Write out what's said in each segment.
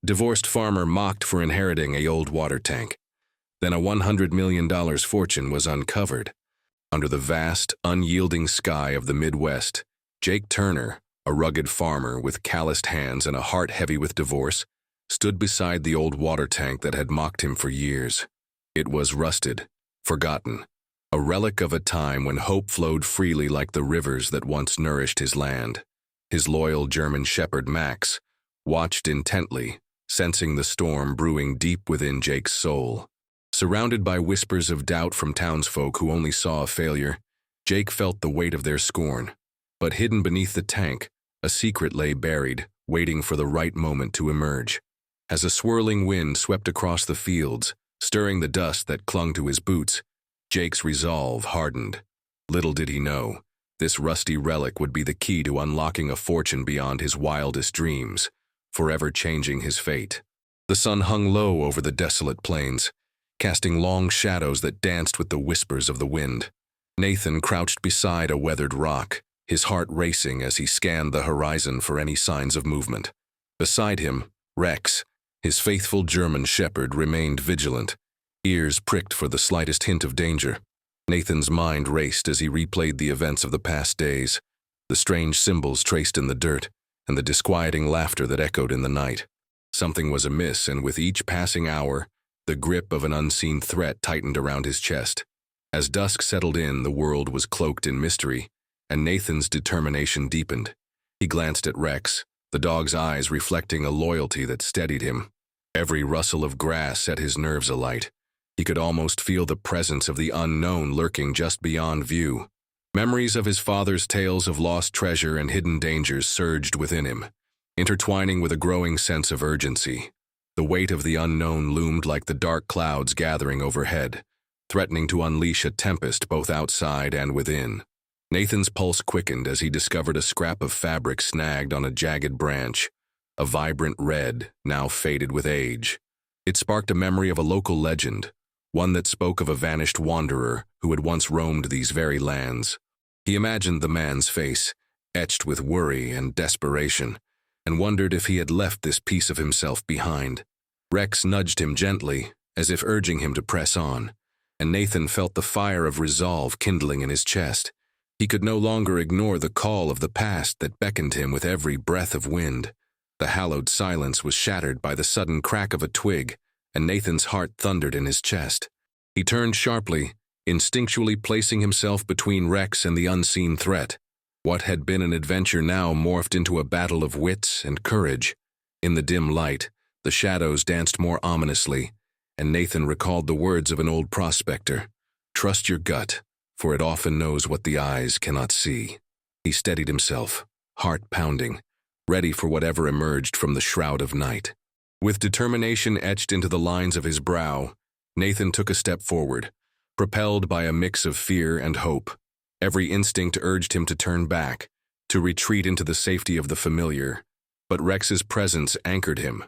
Divorced farmer mocked for inheriting a old water tank. Then a $100 million fortune was uncovered. Under the vast, unyielding sky of the Midwest, Jake Turner, a rugged farmer with calloused hands and a heart heavy with divorce, stood beside the old water tank that had mocked him for years. It was rusted, forgotten, a relic of a time when hope flowed freely like the rivers that once nourished his land. His loyal German shepherd Max watched intently, sensing the storm brewing deep within Jake's soul. Surrounded by whispers of doubt from townsfolk who only saw a failure, Jake felt the weight of their scorn. But hidden beneath the tank, a secret lay buried, waiting for the right moment to emerge. As a swirling wind swept across the fields, stirring the dust that clung to his boots, Jake's resolve hardened. Little did he know, this rusty relic would be the key to unlocking a fortune beyond his wildest dreams, forever changing his fate. The sun hung low over the desolate plains, casting long shadows that danced with the whispers of the wind. Nathan crouched beside a weathered rock, his heart racing as he scanned the horizon for any signs of movement. Beside him, Rex, his faithful German shepherd, remained vigilant, ears pricked for the slightest hint of danger. Nathan's mind raced as he replayed the events of the past days, the strange symbols traced in the dirt, and the disquieting laughter that echoed in the night. Something was amiss, and with each passing hour, the grip of an unseen threat tightened around his chest. As dusk settled in, the world was cloaked in mystery, and Nathan's determination deepened. He glanced at Rex, the dog's eyes reflecting a loyalty that steadied him. Every rustle of grass set his nerves alight. He could almost feel the presence of the unknown lurking just beyond view. Memories of his father's tales of lost treasure and hidden dangers surged within him, intertwining with a growing sense of urgency. The weight of the unknown loomed like the dark clouds gathering overhead, threatening to unleash a tempest both outside and within. Nathan's pulse quickened as he discovered a scrap of fabric snagged on a jagged branch, a vibrant red, now faded with age. It sparked a memory of a local legend, one that spoke of a vanished wanderer who had once roamed these very lands. He imagined the man's face, etched with worry and desperation, and wondered if he had left this piece of himself behind. Rex nudged him gently, as if urging him to press on, and Nathan felt the fire of resolve kindling in his chest. He could no longer ignore the call of the past that beckoned him with every breath of wind. The hallowed silence was shattered by the sudden crack of a twig, and Nathan's heart thundered in his chest. He turned sharply, instinctually placing himself between Rex and the unseen threat. What had been an adventure now morphed into a battle of wits and courage. In the dim light, the shadows danced more ominously, and Nathan recalled the words of an old prospector. "Trust your gut, for it often knows what the eyes cannot see." He steadied himself, heart pounding, ready for whatever emerged from the shroud of night. With determination etched into the lines of his brow, Nathan took a step forward, propelled by a mix of fear and hope. Every instinct urged him to turn back, to retreat into the safety of the familiar. But Rex's presence anchored him.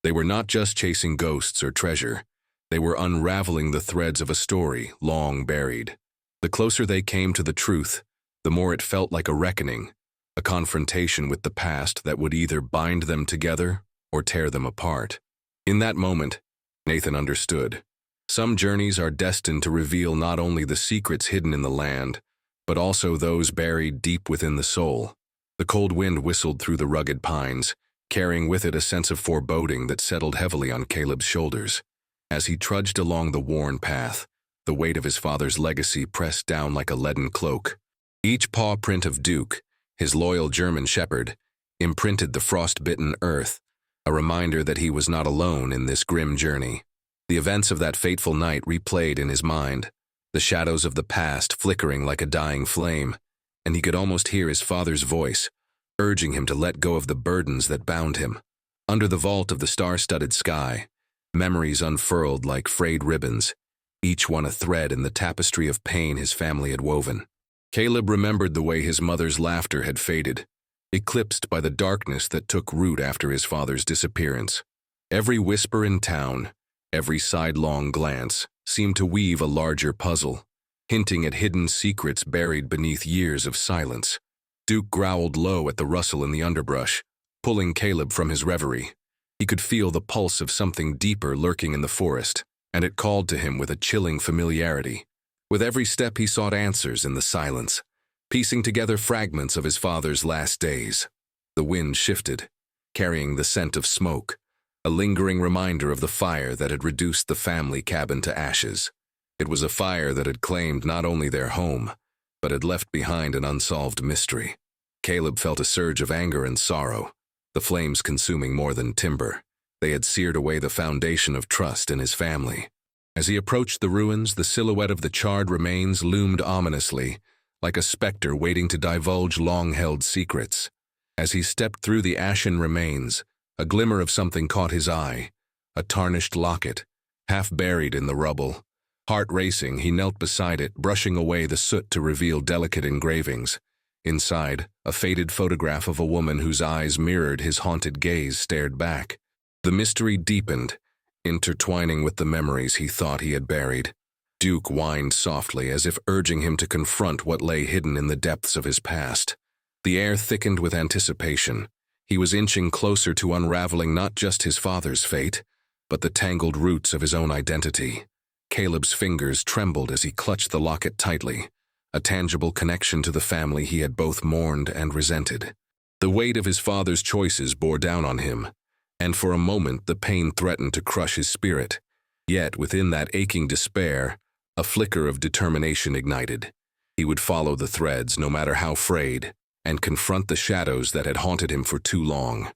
They were not just chasing ghosts or treasure. They were unraveling the threads of a story long buried. The closer they came to the truth, the more it felt like a reckoning, a confrontation with the past that would either bind them together or tear them apart. In that moment, Nathan understood. Some journeys are destined to reveal not only the secrets hidden in the land, but also those buried deep within the soul. The cold wind whistled through the rugged pines, carrying with it a sense of foreboding that settled heavily on Caleb's shoulders. As he trudged along the worn path, the weight of his father's legacy pressed down like a leaden cloak. Each paw print of Duke, his loyal German shepherd, imprinted the frost-bitten earth, a reminder that he was not alone in this grim journey. The events of that fateful night replayed in his mind, the shadows of the past flickering like a dying flame, and he could almost hear his father's voice, urging him to let go of the burdens that bound him. Under the vault of the star-studded sky, memories unfurled like frayed ribbons, each one a thread in the tapestry of pain his family had woven. Caleb remembered the way his mother's laughter had faded, eclipsed by the darkness that took root after his father's disappearance. Every whisper in town, every sidelong glance, seemed to weave a larger puzzle, hinting at hidden secrets buried beneath years of silence. Duke growled low at the rustle in the underbrush, pulling Caleb from his reverie. He could feel the pulse of something deeper lurking in the forest, and it called to him with a chilling familiarity. With every step he sought answers in the silence, piecing together fragments of his father's last days. The wind shifted, carrying the scent of smoke, a lingering reminder of the fire that had reduced the family cabin to ashes. It was a fire that had claimed not only their home, but had left behind an unsolved mystery. Caleb felt a surge of anger and sorrow, the flames consuming more than timber. They had seared away the foundation of trust in his family. As he approached the ruins, the silhouette of the charred remains loomed ominously, like a specter waiting to divulge long-held secrets. As he stepped through the ashen remains, a glimmer of something caught his eye, a tarnished locket, half buried in the rubble. Heart racing, he knelt beside it, brushing away the soot to reveal delicate engravings. Inside, a faded photograph of a woman whose eyes mirrored his haunted gaze stared back. The mystery deepened, intertwining with the memories he thought he had buried. Duke whined softly, as if urging him to confront what lay hidden in the depths of his past. The air thickened with anticipation. He was inching closer to unraveling not just his father's fate, but the tangled roots of his own identity. Caleb's fingers trembled as he clutched the locket tightly, a tangible connection to the family he had both mourned and resented. The weight of his father's choices bore down on him, and for a moment the pain threatened to crush his spirit. Yet within that aching despair, a flicker of determination ignited. He would follow the threads, no matter how frayed, and confront the shadows that had haunted him for too long.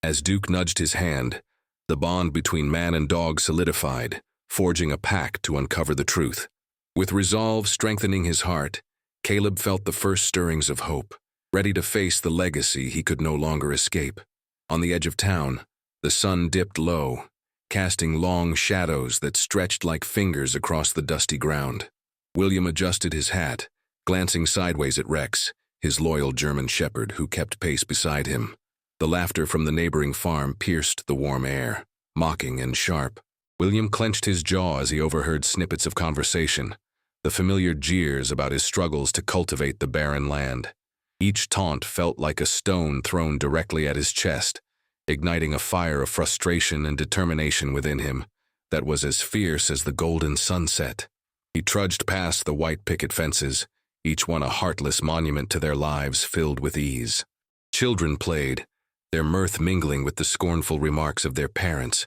As Duke nudged his hand, the bond between man and dog solidified, forging a pact to uncover the truth. With resolve strengthening his heart, Caleb felt the first stirrings of hope, ready to face the legacy he could no longer escape. On the edge of town, the sun dipped low, casting long shadows that stretched like fingers across the dusty ground. William adjusted his hat, glancing sideways at Rex, his loyal German shepherd who kept pace beside him. The laughter from the neighboring farm pierced the warm air, mocking and sharp. William clenched his jaw as he overheard snippets of conversation, the familiar jeers about his struggles to cultivate the barren land. Each taunt felt like a stone thrown directly at his chest, igniting a fire of frustration and determination within him that was as fierce as the golden sunset. He trudged past the white picket fences, each one a heartless monument to their lives filled with ease. Children played, their mirth mingling with the scornful remarks of their parents,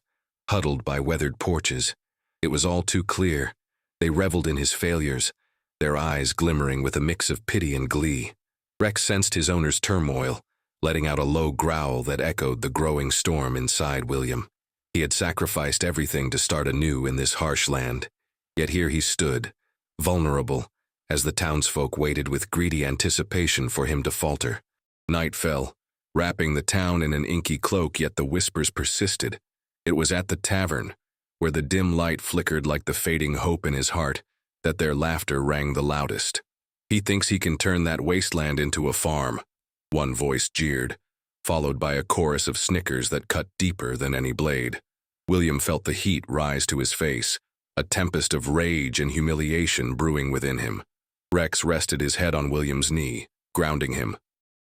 huddled by weathered porches. It was all too clear. They reveled in his failures, their eyes glimmering with a mix of pity and glee. Rex sensed his owner's turmoil, letting out a low growl that echoed the growing storm inside William. He had sacrificed everything to start anew in this harsh land, yet here he stood, vulnerable, as the townsfolk waited with greedy anticipation for him to falter. Night fell, wrapping the town in an inky cloak, yet the whispers persisted. It was at the tavern, where the dim light flickered like the fading hope in his heart, that their laughter rang the loudest. "He thinks he can turn that wasteland into a farm," one voice jeered, followed by a chorus of snickers that cut deeper than any blade. William felt the heat rise to his face, a tempest of rage and humiliation brewing within him. Rex rested his head on William's knee, grounding him.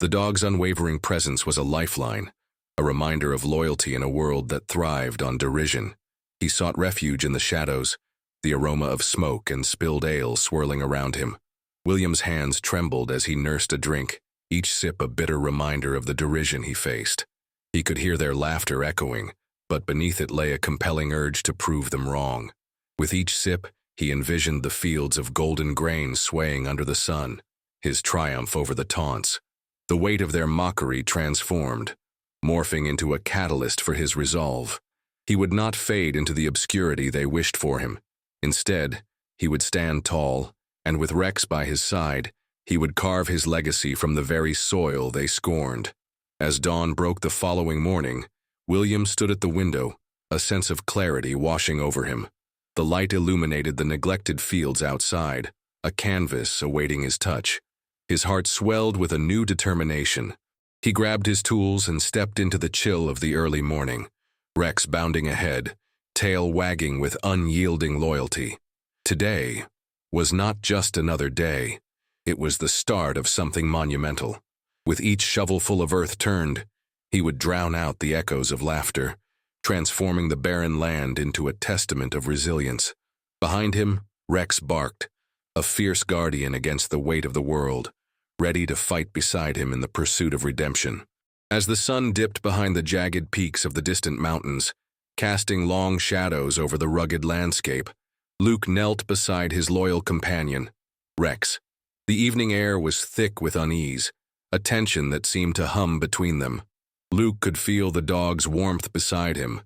The dog's unwavering presence was a lifeline, a reminder of loyalty in a world that thrived on derision. He sought refuge in the shadows, the aroma of smoke and spilled ale swirling around him. William's hands trembled as he nursed a drink, each sip a bitter reminder of the derision he faced. He could hear their laughter echoing, but beneath it lay a compelling urge to prove them wrong. With each sip, he envisioned the fields of golden grain swaying under the sun, his triumph over the taunts. The weight of their mockery transformed, morphing into a catalyst for his resolve. He would not fade into the obscurity they wished for him. Instead, he would stand tall, and with Rex by his side, he would carve his legacy from the very soil they scorned. As dawn broke the following morning, William stood at the window, a sense of clarity washing over him. The light illuminated the neglected fields outside, a canvas awaiting his touch. His heart swelled with a new determination. He grabbed his tools and stepped into the chill of the early morning, Rex bounding ahead, tail wagging with unyielding loyalty. Today was not just another day. It was the start of something monumental. With each shovelful of earth turned, he would drown out the echoes of laughter, transforming the barren land into a testament of resilience. Behind him, Rex barked, a fierce guardian against the weight of the world, ready to fight beside him in the pursuit of redemption. As the sun dipped behind the jagged peaks of the distant mountains, casting long shadows over the rugged landscape, Luke knelt beside his loyal companion, Rex. The evening air was thick with unease, a tension that seemed to hum between them. Luke could feel the dog's warmth beside him,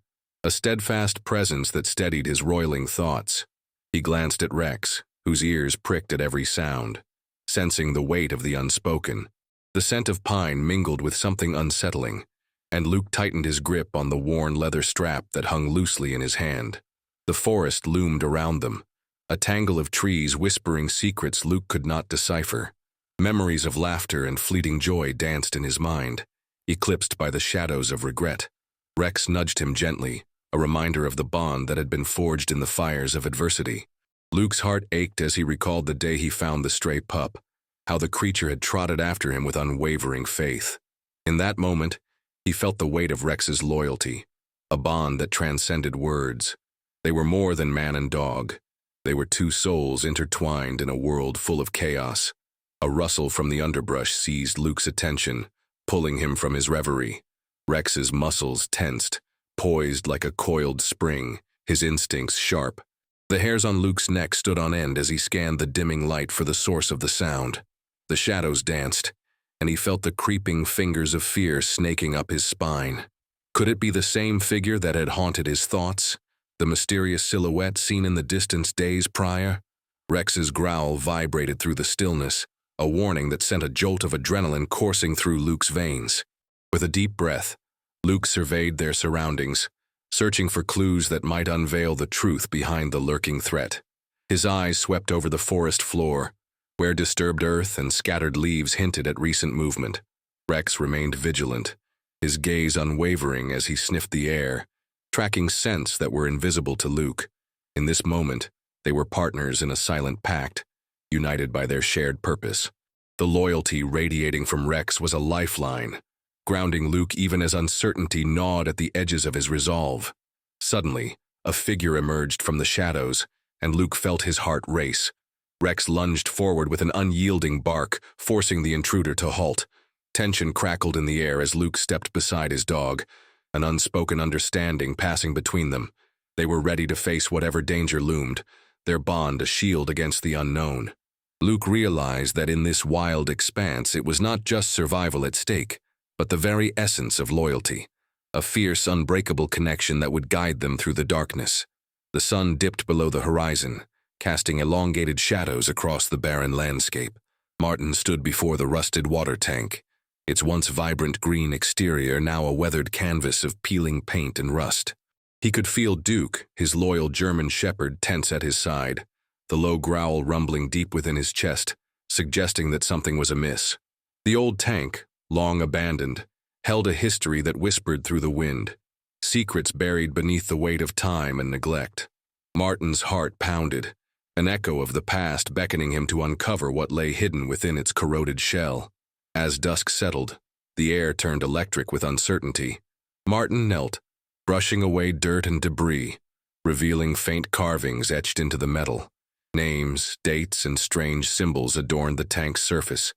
a steadfast presence that steadied his roiling thoughts. He glanced at Rex, whose ears pricked at every sound, sensing the weight of the unspoken. The scent of pine mingled with something unsettling, and Luke tightened his grip on the worn leather strap that hung loosely in his hand. The forest loomed around them, a tangle of trees whispering secrets Luke could not decipher. Memories of laughter and fleeting joy danced in his mind, eclipsed by the shadows of regret. Rex nudged him gently, a reminder of the bond that had been forged in the fires of adversity. Luke's heart ached as he recalled the day he found the stray pup, how the creature had trotted after him with unwavering faith. In that moment, he felt the weight of Rex's loyalty, a bond that transcended words. They were more than man and dog. They were two souls intertwined in a world full of chaos. A rustle from the underbrush seized Luke's attention, pulling him from his reverie. Rex's muscles tensed, poised like a coiled spring, his instincts sharp. The hairs on Luke's neck stood on end as he scanned the dimming light for the source of the sound. The shadows danced, and he felt the creeping fingers of fear snaking up his spine. Could it be the same figure that had haunted his thoughts? The mysterious silhouette seen in the distance days prior? Rex's growl vibrated through the stillness, a warning that sent a jolt of adrenaline coursing through Luke's veins. With a deep breath, Luke surveyed their surroundings, searching for clues that might unveil the truth behind the lurking threat. His eyes swept over the forest floor, where disturbed earth and scattered leaves hinted at recent movement. Rex remained vigilant, his gaze unwavering as he sniffed the air, tracking scents that were invisible to Luke. In this moment, they were partners in a silent pact, united by their shared purpose. The loyalty radiating from Rex was a lifeline, grounding Luke even as uncertainty gnawed at the edges of his resolve. Suddenly, a figure emerged from the shadows, and Luke felt his heart race. Rex lunged forward with an unyielding bark, forcing the intruder to halt. Tension crackled in the air as Luke stepped beside his dog, an unspoken understanding passing between them. They were ready to face whatever danger loomed, their bond a shield against the unknown. Luke realized that in this wild expanse it was not just survival at stake, but the very essence of loyalty, a fierce, unbreakable connection that would guide them through the darkness. The sun dipped below the horizon, casting elongated shadows across the barren landscape. Martin stood before the rusted water tank, its once vibrant green exterior now a weathered canvas of peeling paint and rust. He could feel Duke, his loyal German shepherd, tense at his side, the low growl rumbling deep within his chest, suggesting that something was amiss. The old tank, long abandoned, held a history that whispered through the wind, secrets buried beneath the weight of time and neglect. Martin's heart pounded, an echo of the past beckoning him to uncover what lay hidden within its corroded shell. As dusk settled, the air turned electric with uncertainty. Martin knelt, brushing away dirt and debris, revealing faint carvings etched into the metal. Names, dates, and strange symbols adorned the tank's surface,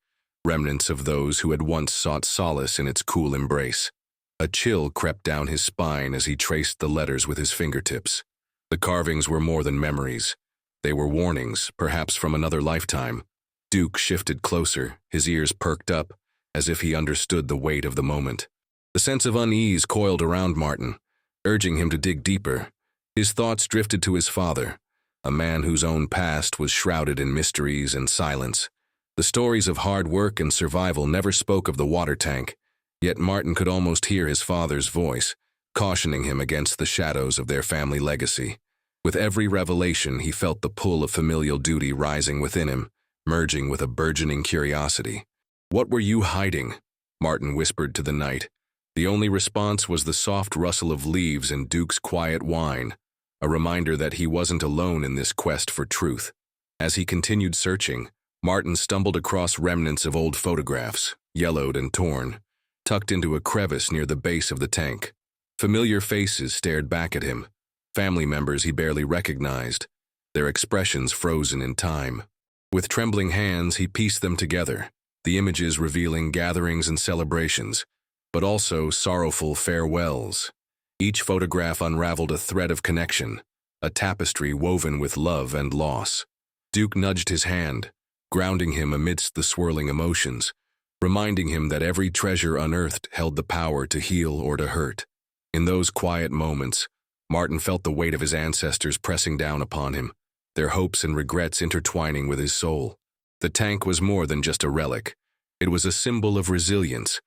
remnants of those who had once sought solace in its cool embrace. A chill crept down his spine as he traced the letters with his fingertips. The carvings were more than memories. They were warnings, perhaps from another lifetime. Duke shifted closer, his ears perked up, as if he understood the weight of the moment. The sense of unease coiled around Martin, urging him to dig deeper. His thoughts drifted to his father, a man whose own past was shrouded in mysteries and silence. The stories of hard work and survival never spoke of the water tank, yet Martin could almost hear his father's voice, cautioning him against the shadows of their family legacy. With every revelation, he felt the pull of familial duty rising within him, merging with a burgeoning curiosity. "What were you hiding?" Martin whispered to the night. The only response was the soft rustle of leaves and Duke's quiet whine, a reminder that he wasn't alone in this quest for truth. As he continued searching, Martin stumbled across remnants of old photographs, yellowed and torn, tucked into a crevice near the base of the tank. Familiar faces stared back at him, family members he barely recognized, their expressions frozen in time. With trembling hands, he pieced them together, the images revealing gatherings and celebrations, but also sorrowful farewells. Each photograph unraveled a thread of connection, a tapestry woven with love and loss. Duke nudged his hand, grounding him amidst the swirling emotions, reminding him that every treasure unearthed held the power to heal or to hurt. In those quiet moments, Martin felt the weight of his ancestors pressing down upon him, their hopes and regrets intertwining with his soul. The tank was more than just a relic. It was a symbol of resilience,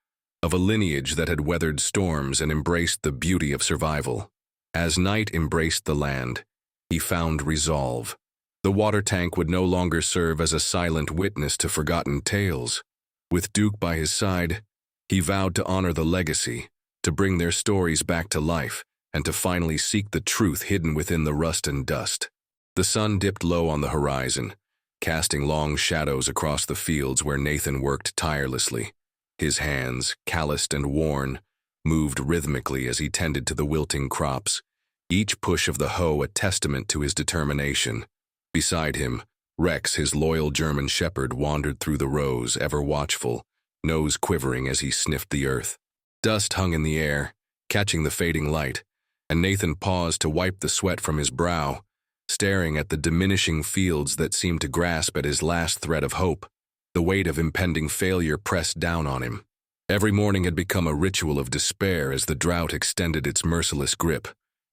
of a lineage that had weathered storms and embraced the beauty of survival. As night embraced the land, he found resolve. The water tank would no longer serve as a silent witness to forgotten tales. With Duke by his side, he vowed to honor the legacy, to bring their stories back to life, and to finally seek the truth hidden within the rust and dust. The sun dipped low on the horizon, casting long shadows across the fields where Nathan worked tirelessly. His hands, calloused and worn, moved rhythmically as he tended to the wilting crops, each push of the hoe a testament to his determination. Beside him, Rex, his loyal German shepherd, wandered through the rows, ever watchful, nose quivering as he sniffed the earth. Dust hung in the air, catching the fading light, and Nathan paused to wipe the sweat from his brow, staring at the diminishing fields that seemed to grasp at his last thread of hope. The weight of impending failure pressed down on him. Every morning had become a ritual of despair as the drought extended its merciless grip.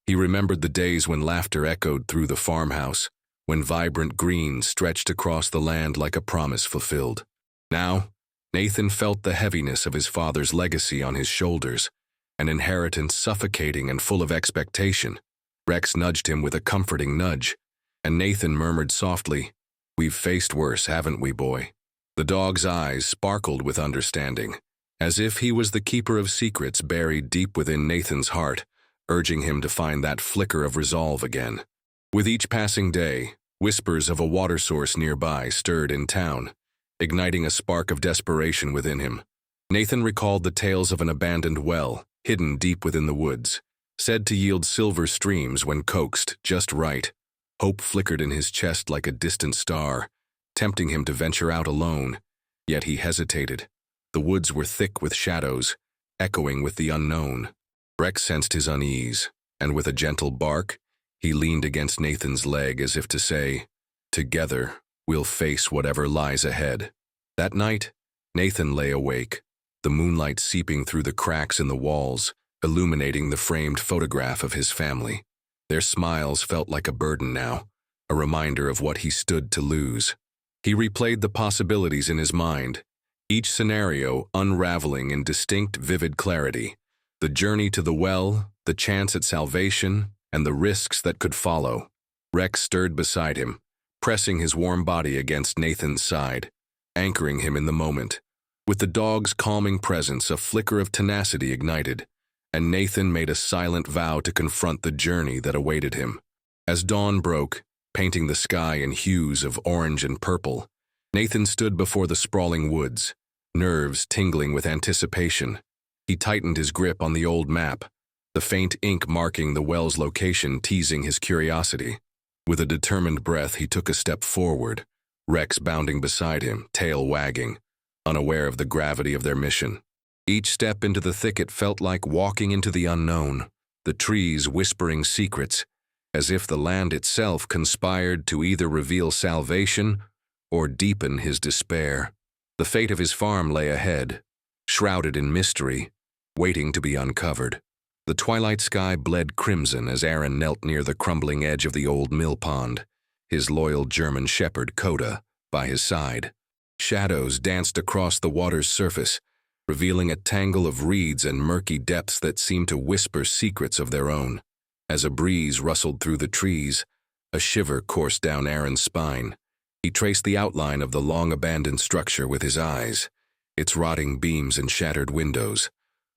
He remembered the days when laughter echoed through the farmhouse, when vibrant green stretched across the land like a promise fulfilled. Now, Nathan felt the heaviness of his father's legacy on his shoulders, an inheritance suffocating and full of expectation. Rex nudged him with a comforting nudge, and Nathan murmured softly, "We've faced worse, haven't we, boy?" The dog's eyes sparkled with understanding, as if he was the keeper of secrets buried deep within Nathan's heart, urging him to find that flicker of resolve again. With each passing day, whispers of a water source nearby stirred in town, igniting a spark of desperation within him. Nathan recalled the tales of an abandoned well, hidden deep within the woods, said to yield silver streams when coaxed just right. Hope flickered in his chest like a distant star, tempting him to venture out alone, yet he hesitated. The woods were thick with shadows, echoing with the unknown. Rex sensed his unease, and with a gentle bark, he leaned against Nathan's leg as if to say, "Together, we'll face whatever lies ahead." That night, Nathan lay awake, the moonlight seeping through the cracks in the walls, illuminating the framed photograph of his family. Their smiles felt like a burden now, a reminder of what he stood to lose. He replayed the possibilities in his mind, each scenario unraveling in distinct, vivid clarity. The journey to the well, the chance at salvation, and the risks that could follow. Rex stirred beside him, pressing his warm body against Nathan's side, anchoring him in the moment. With the dog's calming presence, a flicker of tenacity ignited, and Nathan made a silent vow to confront the journey that awaited him. As dawn broke, painting the sky in hues of orange and purple, Nathan stood before the sprawling woods, nerves tingling with anticipation. He tightened his grip on the old map, the faint ink marking the well's location teasing his curiosity. With a determined breath, he took a step forward, Rex bounding beside him, tail wagging, unaware of the gravity of their mission. Each step into the thicket felt like walking into the unknown, the trees whispering secrets, as if the land itself conspired to either reveal salvation or deepen his despair. The fate of his farm lay ahead, shrouded in mystery, waiting to be uncovered. The twilight sky bled crimson as Aaron knelt near the crumbling edge of the old mill pond, his loyal German shepherd, Coda, by his side. Shadows danced across the water's surface, revealing a tangle of reeds and murky depths that seemed to whisper secrets of their own. As a breeze rustled through the trees, a shiver coursed down Aaron's spine. He traced the outline of the long-abandoned structure with his eyes, its rotting beams and shattered windows,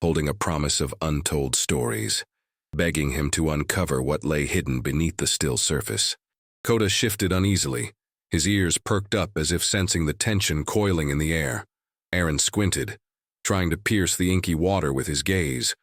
holding a promise of untold stories, begging him to uncover what lay hidden beneath the still surface. Coda shifted uneasily, his ears perked up as if sensing the tension coiling in the air. Aaron squinted, trying to pierce the inky water with his gaze,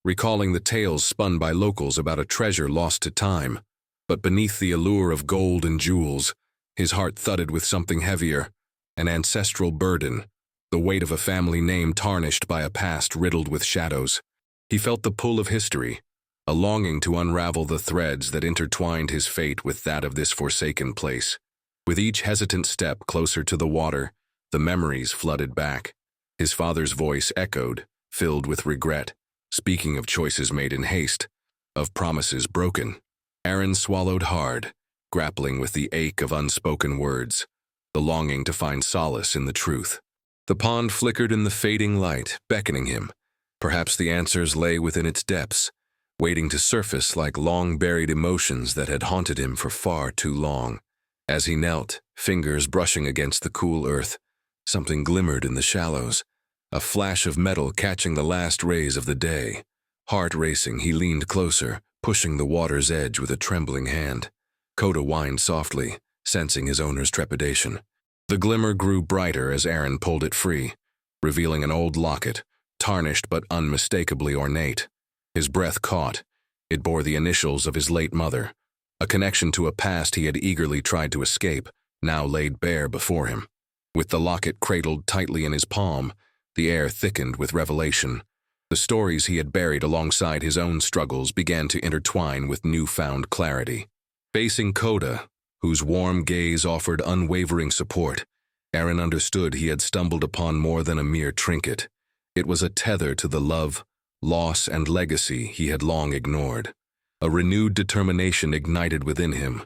recalling the tales spun by locals about a treasure lost to time. But beneath the allure of gold and jewels, his heart thudded with something heavier, an ancestral burden, the weight of a family name tarnished by a past riddled with shadows. He felt the pull of history, a longing to unravel the threads that intertwined his fate with that of this forsaken place. With each hesitant step closer to the water, the memories flooded back. His father's voice echoed, filled with regret, speaking of choices made in haste, of promises broken. Aaron swallowed hard, grappling with the ache of unspoken words, the longing to find solace in the truth. The pond flickered in the fading light, beckoning him. Perhaps the answers lay within its depths, waiting to surface like long-buried emotions that had haunted him for far too long. As he knelt, fingers brushing against the cool earth, something glimmered in the shallows, a flash of metal catching the last rays of the day. Heart racing, he leaned closer, pushing the water's edge with a trembling hand. Coda whined softly, sensing his owner's trepidation. The glimmer grew brighter as Aaron pulled it free, revealing an old locket, tarnished but unmistakably ornate. His breath caught. It bore the initials of his late mother. A connection to a past he had eagerly tried to escape, now laid bare before him. With the locket cradled tightly in his palm, the air thickened with revelation. The stories he had buried alongside his own struggles began to intertwine with newfound clarity. Facing Coda, whose warm gaze offered unwavering support, Aaron understood he had stumbled upon more than a mere trinket. It was a tether to the love, loss, and legacy he had long ignored. A renewed determination ignited within him,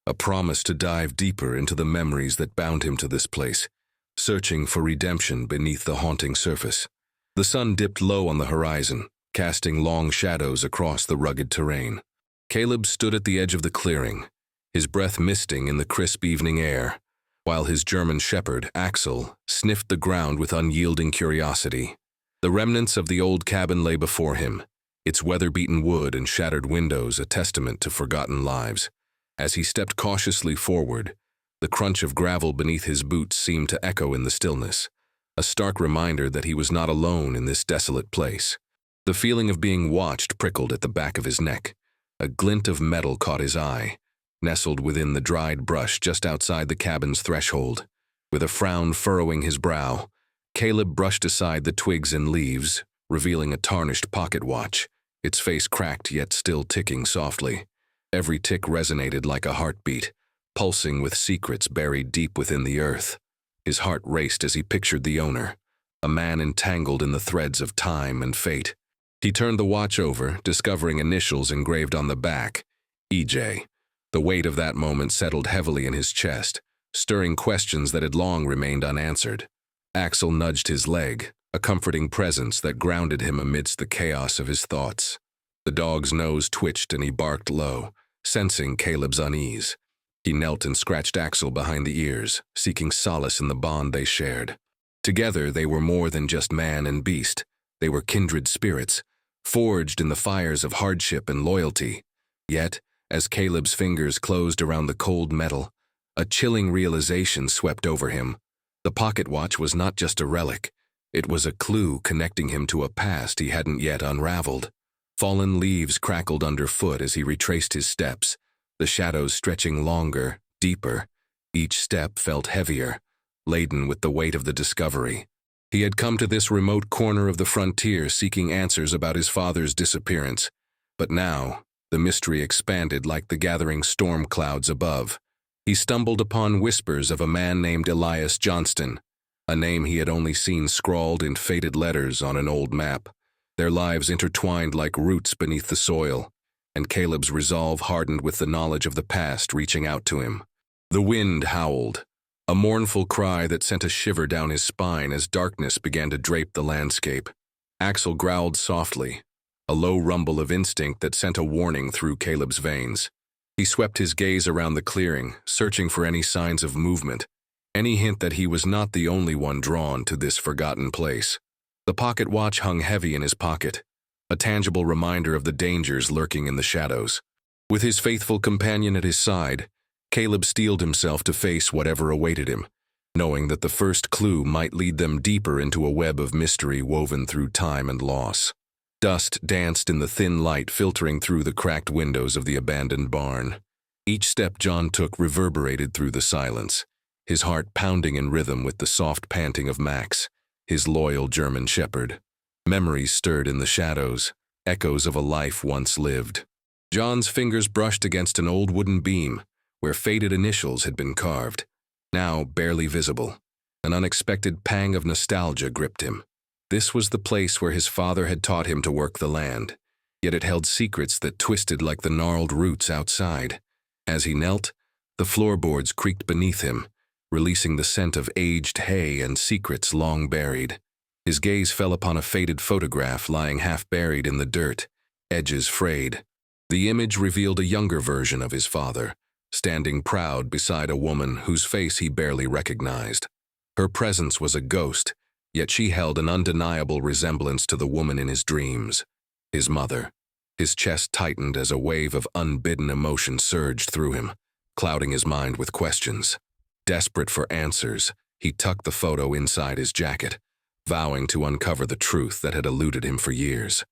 a promise to dive deeper into the memories that bound him to this place, searching for redemption beneath the haunting surface. The sun dipped low on the horizon, casting long shadows across the rugged terrain. Caleb stood at the edge of the clearing, his breath misting in the crisp evening air, while his German shepherd, Axel, sniffed the ground with unyielding curiosity. The remnants of the old cabin lay before him, its weather-beaten wood and shattered windows a testament to forgotten lives. As he stepped cautiously forward, the crunch of gravel beneath his boots seemed to echo in the stillness, a stark reminder that he was not alone in this desolate place. The feeling of being watched prickled at the back of his neck. A glint of metal caught his eye, nestled within the dried brush just outside the cabin's threshold. With a frown furrowing his brow, Caleb brushed aside the twigs and leaves, revealing a tarnished pocket watch, its face cracked yet still ticking softly. Every tick resonated like a heartbeat, pulsing with secrets buried deep within the earth. His heart raced as he pictured the owner, a man entangled in the threads of time and fate. He turned the watch over, discovering initials engraved on the back, EJ. The weight of that moment settled heavily in his chest, stirring questions that had long remained unanswered. Axel nudged his leg, a comforting presence that grounded him amidst the chaos of his thoughts. The dog's nose twitched and he barked low, sensing Caleb's unease. He knelt and scratched Axel behind the ears, seeking solace in the bond they shared. Together they were more than just man and beast. They were kindred spirits, forged in the fires of hardship and loyalty. Yet, as Caleb's fingers closed around the cold metal, a chilling realization swept over him. The pocket watch was not just a relic. It was a clue connecting him to a past he hadn't yet unraveled. Fallen leaves crackled underfoot as he retraced his steps, the shadows stretching longer, deeper. Each step felt heavier, laden with the weight of the discovery. He had come to this remote corner of the frontier seeking answers about his father's disappearance. But now, the mystery expanded like the gathering storm clouds above. He stumbled upon whispers of a man named Elias Johnston, a name he had only seen scrawled in faded letters on an old map. Their lives intertwined like roots beneath the soil, and Caleb's resolve hardened with the knowledge of the past reaching out to him. The wind howled, a mournful cry that sent a shiver down his spine as darkness began to drape the landscape. Axel growled softly, a low rumble of instinct that sent a warning through Caleb's veins. He swept his gaze around the clearing, searching for any signs of movement, any hint that he was not the only one drawn to this forgotten place. The pocket watch hung heavy in his pocket, a tangible reminder of the dangers lurking in the shadows. With his faithful companion at his side, Caleb steeled himself to face whatever awaited him, knowing that the first clue might lead them deeper into a web of mystery woven through time and loss. Dust danced in the thin light filtering through the cracked windows of the abandoned barn. Each step John took reverberated through the silence, his heart pounding in rhythm with the soft panting of Max, his loyal German shepherd. Memories stirred in the shadows, echoes of a life once lived. John's fingers brushed against an old wooden beam, where faded initials had been carved, now barely visible. An unexpected pang of nostalgia gripped him. This was the place where his father had taught him to work the land, yet it held secrets that twisted like the gnarled roots outside. As he knelt, the floorboards creaked beneath him, releasing the scent of aged hay and secrets long buried. His gaze fell upon a faded photograph lying half buried in the dirt, edges frayed. The image revealed a younger version of his father, standing proud beside a woman whose face he barely recognized. Her presence was a ghost, yet she held an undeniable resemblance to the woman in his dreams, his mother. His chest tightened as a wave of unbidden emotion surged through him, clouding his mind with questions. Desperate for answers, he tucked the photo inside his jacket, vowing to uncover the truth that had eluded him for years.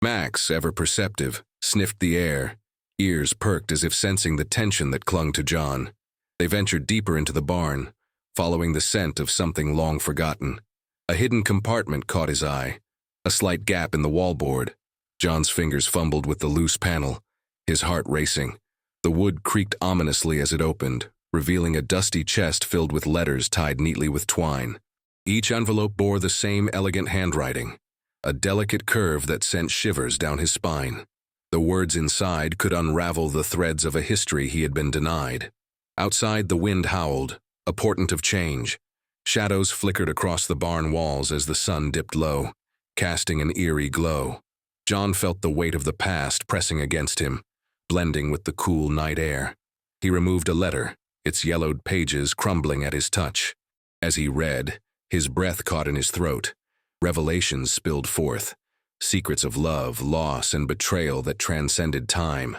Max, ever perceptive, sniffed the air, ears perked as if sensing the tension that clung to John. They ventured deeper into the barn, following the scent of something long forgotten. A hidden compartment caught his eye, a slight gap in the wallboard. John's fingers fumbled with the loose panel, his heart racing. The wood creaked ominously as it opened, revealing a dusty chest filled with letters tied neatly with twine. Each envelope bore the same elegant handwriting, a delicate curve that sent shivers down his spine. The words inside could unravel the threads of a history he had been denied. Outside, the wind howled, a portent of change. Shadows flickered across the barn walls as the sun dipped low, casting an eerie glow. John felt the weight of the past pressing against him, blending with the cool night air. He removed a letter, its yellowed pages crumbling at his touch. As he read, his breath caught in his throat. Revelations spilled forth, secrets of love, loss, and betrayal that transcended time.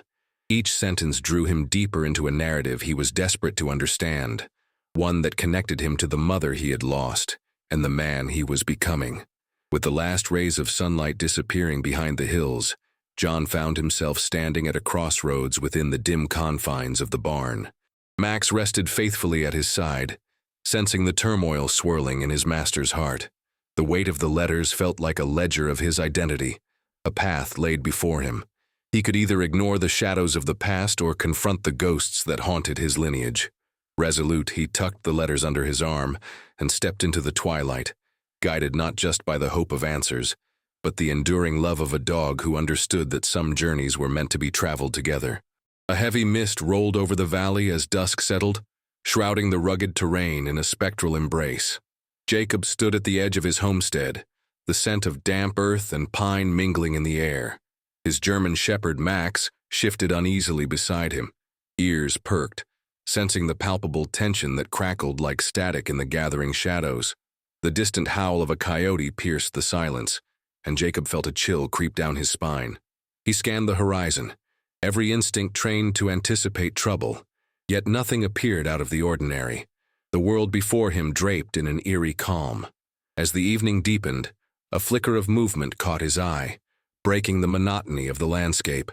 Each sentence drew him deeper into a narrative he was desperate to understand, one that connected him to the mother he had lost and the man he was becoming. With the last rays of sunlight disappearing behind the hills, John found himself standing at a crossroads within the dim confines of the barn. Max rested faithfully at his side, sensing the turmoil swirling in his master's heart. The weight of the letters felt like a ledger of his identity, a path laid before him. He could either ignore the shadows of the past or confront the ghosts that haunted his lineage. Resolute, he tucked the letters under his arm and stepped into the twilight, guided not just by the hope of answers, but the enduring love of a dog who understood that some journeys were meant to be traveled together. A heavy mist rolled over the valley as dusk settled, shrouding the rugged terrain in a spectral embrace. Jacob stood at the edge of his homestead, the scent of damp earth and pine mingling in the air. His German shepherd Max shifted uneasily beside him, ears perked, sensing the palpable tension that crackled like static in the gathering shadows. The distant howl of a coyote pierced the silence, and Jacob felt a chill creep down his spine. He scanned the horizon, every instinct trained to anticipate trouble, yet nothing appeared out of the ordinary. The world before him draped in an eerie calm. As the evening deepened, a flicker of movement caught his eye, breaking the monotony of the landscape.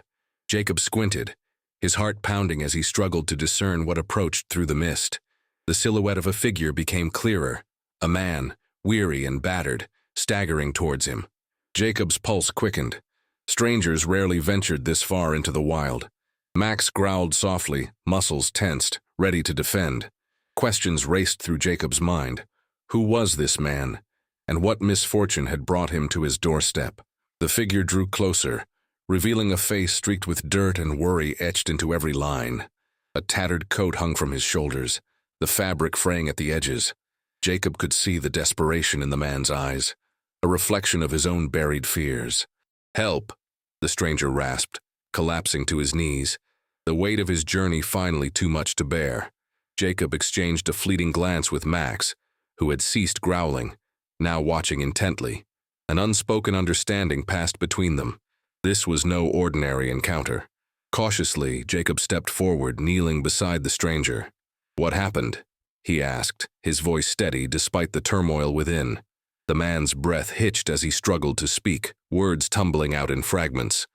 Jacob squinted, his heart pounding as he struggled to discern what approached through the mist. The silhouette of a figure became clearer, a man, weary and battered, staggering towards him. Jacob's pulse quickened. Strangers rarely ventured this far into the wild. Max growled softly, muscles tensed, ready to defend. Questions raced through Jacob's mind. Who was this man, and what misfortune had brought him to his doorstep? The figure drew closer, revealing a face streaked with dirt and worry etched into every line. A tattered coat hung from his shoulders, the fabric fraying at the edges. Jacob could see the desperation in the man's eyes, a reflection of his own buried fears. "Help," the stranger rasped, collapsing to his knees, the weight of his journey finally too much to bear. Jacob exchanged a fleeting glance with Max, who had ceased growling, now watching intently. An unspoken understanding passed between them. This was no ordinary encounter. Cautiously, Jacob stepped forward, kneeling beside the stranger. "What happened?" he asked, his voice steady despite the turmoil within. The man's breath hitched as he struggled to speak, words tumbling out in fragments.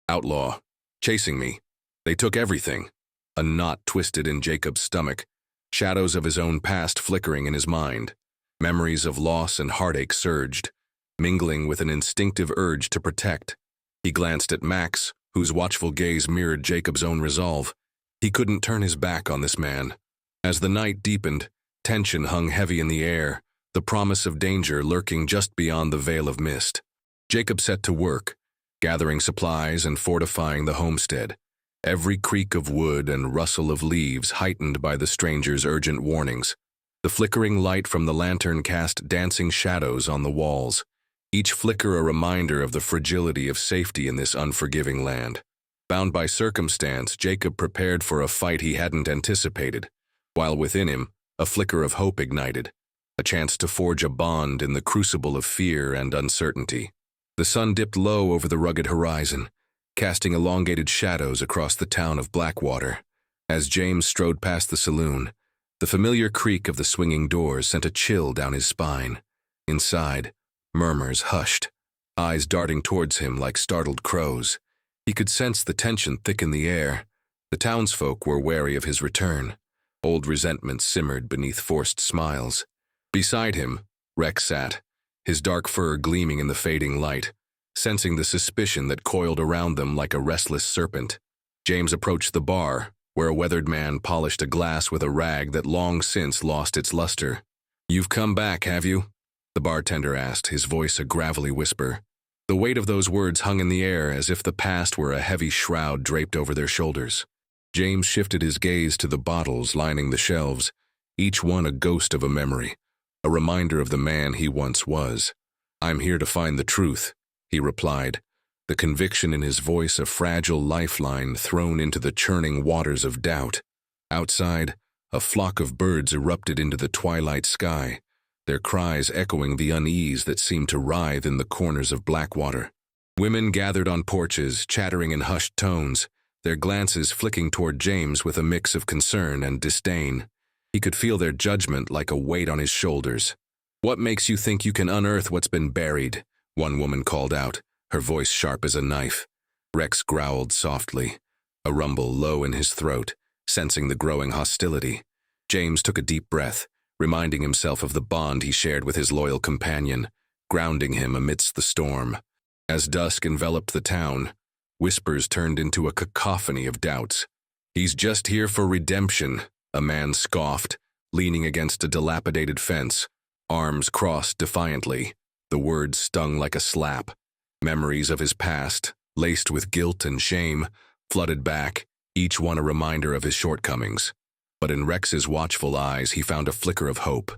Outlaw. Chasing me. They took everything. A knot twisted in Jacob's stomach, shadows of his own past flickering in his mind. Memories of loss and heartache surged, mingling with an instinctive urge to protect. He glanced at Max, whose watchful gaze mirrored Jacob's own resolve. He couldn't turn his back on this man. As the night deepened, tension hung heavy in the air, the promise of danger lurking just beyond the veil of mist. Jacob set to work, gathering supplies and fortifying the homestead, every creak of wood and rustle of leaves heightened by the stranger's urgent warnings. The flickering light from the lantern cast dancing shadows on the walls, each flicker a reminder of the fragility of safety in this unforgiving land. Bound by circumstance, Jacob prepared for a fight he hadn't anticipated, while within him, a flicker of hope ignited, a chance to forge a bond in the crucible of fear and uncertainty. The sun dipped low over the rugged horizon, casting elongated shadows across the town of Blackwater. As James strode past the saloon, the familiar creak of the swinging doors sent a chill down his spine. Inside, murmurs hushed, eyes darting towards him like startled crows. He could sense the tension thick in the air. The townsfolk were wary of his return. Old resentment simmered beneath forced smiles. Beside him, Rex sat, his dark fur gleaming in the fading light, sensing the suspicion that coiled around them like a restless serpent. James approached the bar, where a weathered man polished a glass with a rag that long since lost its luster. "You've come back, have you?" the bartender asked, his voice a gravelly whisper. The weight of those words hung in the air as if the past were a heavy shroud draped over their shoulders. James shifted his gaze to the bottles lining the shelves, each one a ghost of a memory, a reminder of the man he once was. "I'm here to find the truth," he replied, the conviction in his voice a fragile lifeline thrown into the churning waters of doubt. Outside, a flock of birds erupted into the twilight sky, their cries echoing the unease that seemed to writhe in the corners of Blackwater. Women gathered on porches, chattering in hushed tones, their glances flicking toward James with a mix of concern and disdain. He could feel their judgment like a weight on his shoulders. "What makes you think you can unearth what's been buried?" one woman called out, her voice sharp as a knife. Rex growled softly, a rumble low in his throat, sensing the growing hostility. James took a deep breath, reminding himself of the bond he shared with his loyal companion, grounding him amidst the storm. As dusk enveloped the town, whispers turned into a cacophony of doubts. "He's just here for redemption," a man scoffed, leaning against a dilapidated fence, arms crossed defiantly. The words stung like a slap. Memories of his past, laced with guilt and shame, flooded back, each one a reminder of his shortcomings. But in Rex's watchful eyes he found a flicker of hope.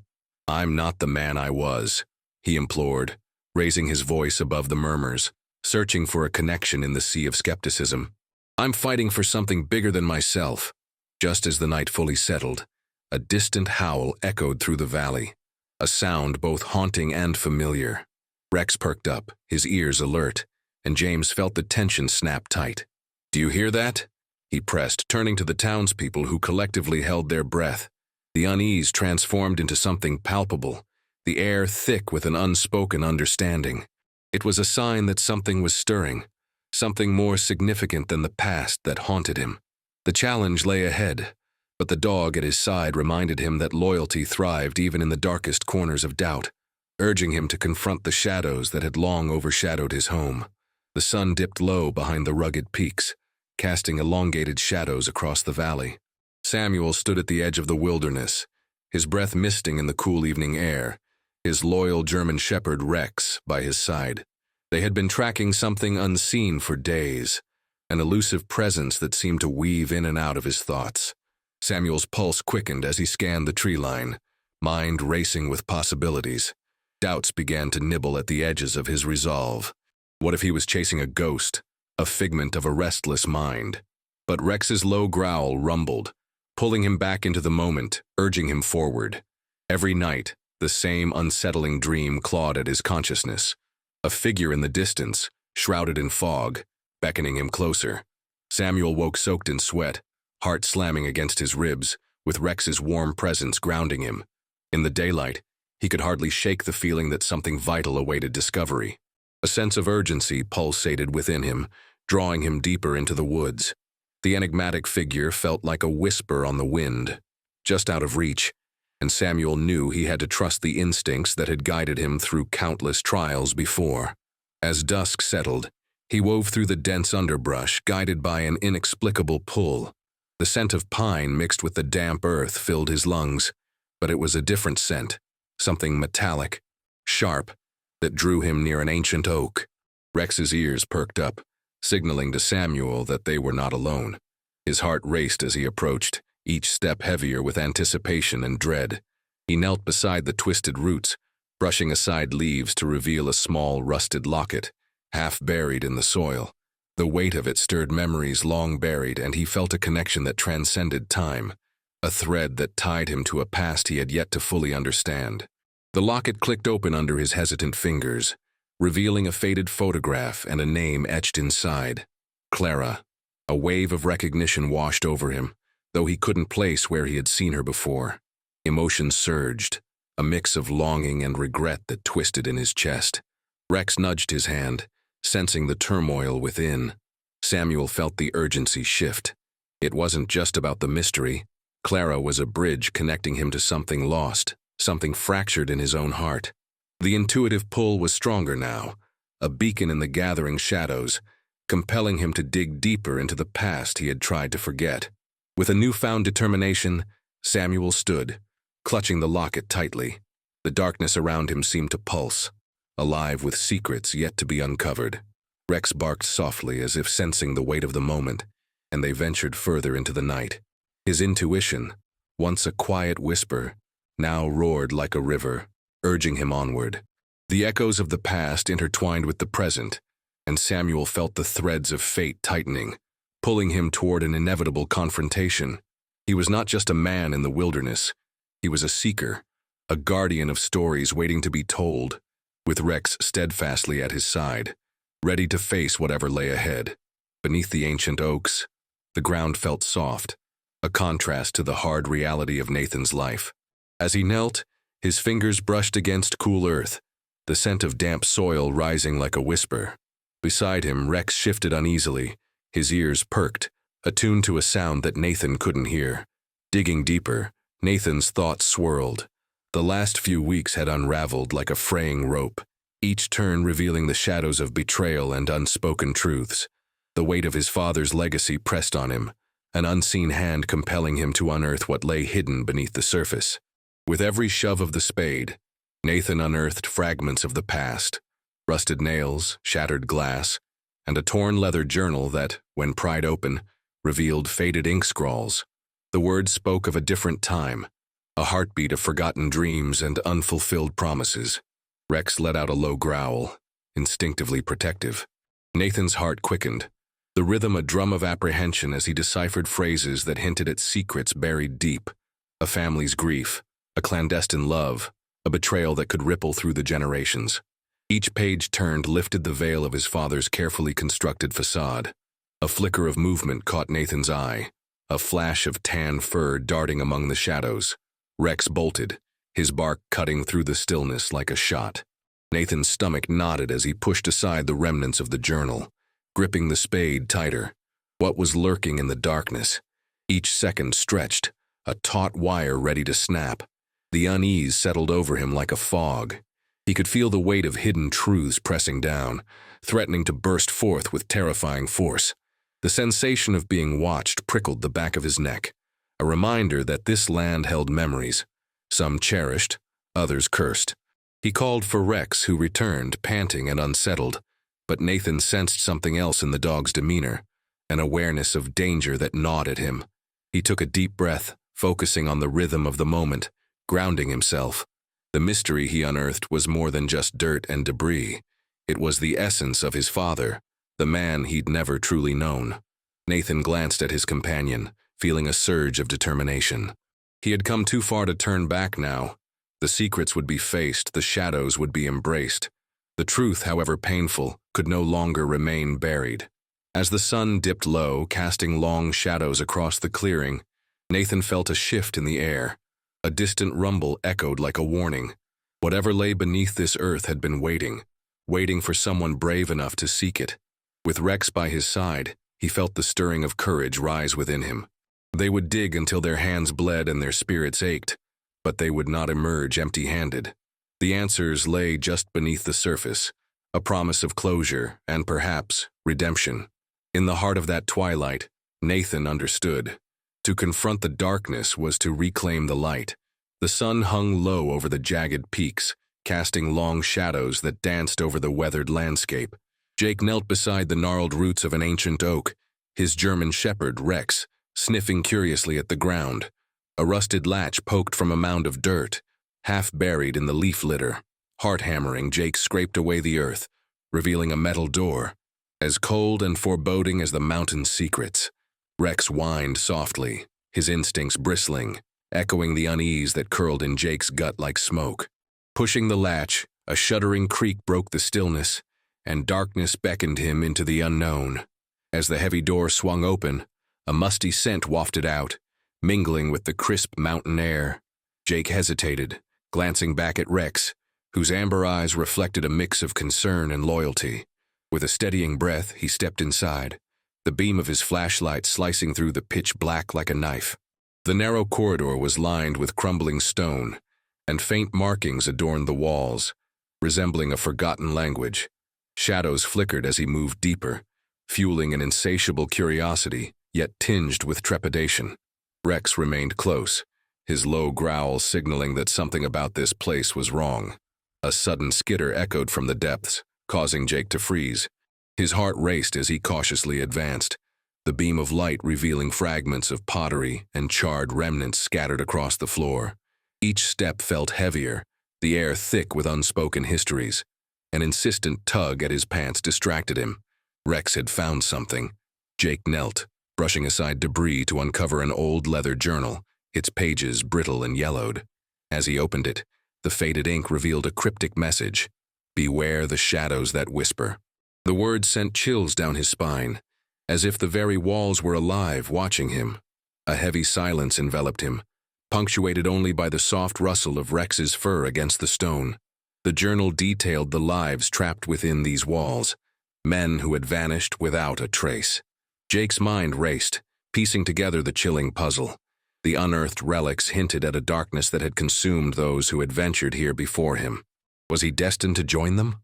"I'm not the man I was," he implored, raising his voice above the murmurs, searching for a connection in the sea of skepticism. "I'm fighting for something bigger than myself." Just as the night fully settled, a distant howl echoed through the valley, a sound both haunting and familiar. Rex perked up, his ears alert, and James felt the tension snap tight. "Do you hear that?" he pressed, turning to the townspeople who collectively held their breath. The unease transformed into something palpable, the air thick with an unspoken understanding. It was a sign that something was stirring, something more significant than the past that haunted him. The challenge lay ahead, but the dog at his side reminded him that loyalty thrived even in the darkest corners of doubt, urging him to confront the shadows that had long overshadowed his home. The sun dipped low behind the rugged peaks, casting elongated shadows across the valley. Samuel stood at the edge of the wilderness, his breath misting in the cool evening air, his loyal German shepherd Rex by his side. They had been tracking something unseen for days, an elusive presence that seemed to weave in and out of his thoughts. Samuel's pulse quickened as he scanned the tree line, mind racing with possibilities. Doubts began to nibble at the edges of his resolve. What if he was chasing a ghost, a figment of a restless mind? But Rex's low growl rumbled, pulling him back into the moment, urging him forward. Every night, the same unsettling dream clawed at his consciousness. A figure in the distance, shrouded in fog, beckoning him closer. Samuel woke soaked in sweat, heart slamming against his ribs, with Rex's warm presence grounding him. In the daylight, He could hardly shake the feeling that something vital awaited discovery. A sense of urgency pulsated within him, drawing him deeper into the woods. The enigmatic figure felt like a whisper on the wind, just out of reach, and Samuel knew he had to trust the instincts that had guided him through countless trials before. As dusk settled, he wove through the dense underbrush, guided by an inexplicable pull. The scent of pine mixed with the damp earth filled his lungs, but it was a different scent, something metallic, sharp, that drew him near an ancient oak. Rex's ears perked up, signaling to Samuel that they were not alone. His heart raced as he approached, each step heavier with anticipation and dread. He knelt beside the twisted roots, brushing aside leaves to reveal a small rusted locket, half buried in the soil. The weight of it stirred memories long buried, and he felt a connection that transcended time, a thread that tied him to a past he had yet to fully understand. The locket clicked open under his hesitant fingers, revealing a faded photograph and a name etched inside. Clara. A wave of recognition washed over him, though he couldn't place where he had seen her before. Emotions surged, a mix of longing and regret that twisted in his chest. Rex nudged his hand, sensing the turmoil within. Samuel felt the urgency shift. It wasn't just about the mystery. Clara was a bridge connecting him to something lost, something fractured in his own heart. The intuitive pull was stronger now, a beacon in the gathering shadows, compelling him to dig deeper into the past he had tried to forget. With a newfound determination, Samuel stood, clutching the locket tightly. The darkness around him seemed to pulse, alive with secrets yet to be uncovered. Rex barked softly as if sensing the weight of the moment, and they ventured further into the night. His intuition, once a quiet whisper, now roared like a river, urging him onward. The echoes of the past intertwined with the present, and Samuel felt the threads of fate tightening, pulling him toward an inevitable confrontation. He was not just a man in the wilderness. He was a seeker, a guardian of stories waiting to be told, with Rex steadfastly at his side, ready to face whatever lay ahead. Beneath the ancient oaks, the ground felt soft, a contrast to the hard reality of Nathan's life. As he knelt, his fingers brushed against cool earth, the scent of damp soil rising like a whisper. Beside him, Rex shifted uneasily, his ears perked, attuned to a sound that Nathan couldn't hear. Digging deeper, Nathan's thoughts swirled. The last few weeks had unraveled like a fraying rope, each turn revealing the shadows of betrayal and unspoken truths. The weight of his father's legacy pressed on him, an unseen hand compelling him to unearth what lay hidden beneath the surface. With every shove of the spade, Nathan unearthed fragments of the past, rusted nails, shattered glass, and a torn leather journal that, when pried open, revealed faded ink scrawls. The words spoke of a different time, a heartbeat of forgotten dreams and unfulfilled promises. Rex let out a low growl, instinctively protective. Nathan's heart quickened, the rhythm a drum of apprehension as he deciphered phrases that hinted at secrets buried deep, a family's grief, a clandestine love, a betrayal that could ripple through the generations. Each page turned lifted the veil of his father's carefully constructed facade. A flicker of movement caught Nathan's eye, a flash of tan fur darting among the shadows. Rex bolted, his bark cutting through the stillness like a shot. Nathan's stomach knotted as he pushed aside the remnants of the journal, gripping the spade tighter. What was lurking in the darkness? Each second stretched, a taut wire ready to snap. The unease settled over him like a fog. He could feel the weight of hidden truths pressing down, threatening to burst forth with terrifying force. The sensation of being watched prickled the back of his neck, a reminder that this land held memories, some cherished, others cursed. He called for Rex, who returned, panting and unsettled, but Nathan sensed something else in the dog's demeanor, an awareness of danger that gnawed at him. He took a deep breath, focusing on the rhythm of the moment, grounding himself. The mystery he unearthed was more than just dirt and debris. It was the essence of his father, the man he'd never truly known. Nathan glanced at his companion, feeling a surge of determination. He had come too far to turn back now. The secrets would be faced, the shadows would be embraced. The truth, however painful, could no longer remain buried. As the sun dipped low, casting long shadows across the clearing, Nathan felt a shift in the air. A distant rumble echoed like a warning. Whatever lay beneath this earth had been waiting for someone brave enough to seek it. With Rex by his side, he felt the stirring of courage rise within him. They would dig until their hands bled and their spirits ached, but they would not emerge empty-handed. The answers lay just beneath the surface, a promise of closure and perhaps redemption. In the heart of that twilight, Nathan understood. To confront the darkness was to reclaim the light. The sun hung low over the jagged peaks, casting long shadows that danced over the weathered landscape. Jake knelt beside the gnarled roots of an ancient oak, his German shepherd, Rex, sniffing curiously at the ground. A rusted latch poked from a mound of dirt, half buried in the leaf litter. Heart-hammering, Jake scraped away the earth, revealing a metal door, as cold and foreboding as the mountain's secrets. Rex whined softly, his instincts bristling, echoing the unease that curled in Jake's gut like smoke. Pushing the latch, a shuddering creak broke the stillness, and darkness beckoned him into the unknown. As the heavy door swung open, a musty scent wafted out, mingling with the crisp mountain air. Jake hesitated, glancing back at Rex, whose amber eyes reflected a mix of concern and loyalty. With a steadying breath, he stepped inside, the beam of his flashlight slicing through the pitch black like a knife. The narrow corridor was lined with crumbling stone, and faint markings adorned the walls, resembling a forgotten language. Shadows flickered as he moved deeper, fueling an insatiable curiosity, yet tinged with trepidation. Rex remained close, his low growl signaling that something about this place was wrong. A sudden skitter echoed from the depths, causing Jake to freeze. His heart raced as he cautiously advanced, the beam of light revealing fragments of pottery and charred remnants scattered across the floor. Each step felt heavier, the air thick with unspoken histories. An insistent tug at his pants distracted him. Rex had found something. Jake knelt, brushing aside debris to uncover an old leather journal, its pages brittle and yellowed. As he opened it, the faded ink revealed a cryptic message: "Beware the shadows that whisper." The words sent chills down his spine, as if the very walls were alive, watching him. A heavy silence enveloped him, punctuated only by the soft rustle of Rex's fur against the stone. The journal detailed the lives trapped within these walls, men who had vanished without a trace. Jake's mind raced, piecing together the chilling puzzle. The unearthed relics hinted at a darkness that had consumed those who had ventured here before him. Was he destined to join them?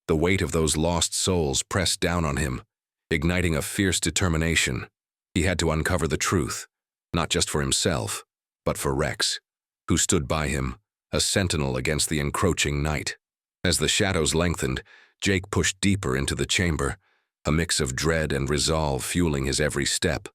The weight of those lost souls pressed down on him, igniting a fierce determination. He had to uncover the truth, not just for himself, but for Rex, who stood by him, a sentinel against the encroaching night. As the shadows lengthened, Jake pushed deeper into the chamber, a mix of dread and resolve fueling his every step.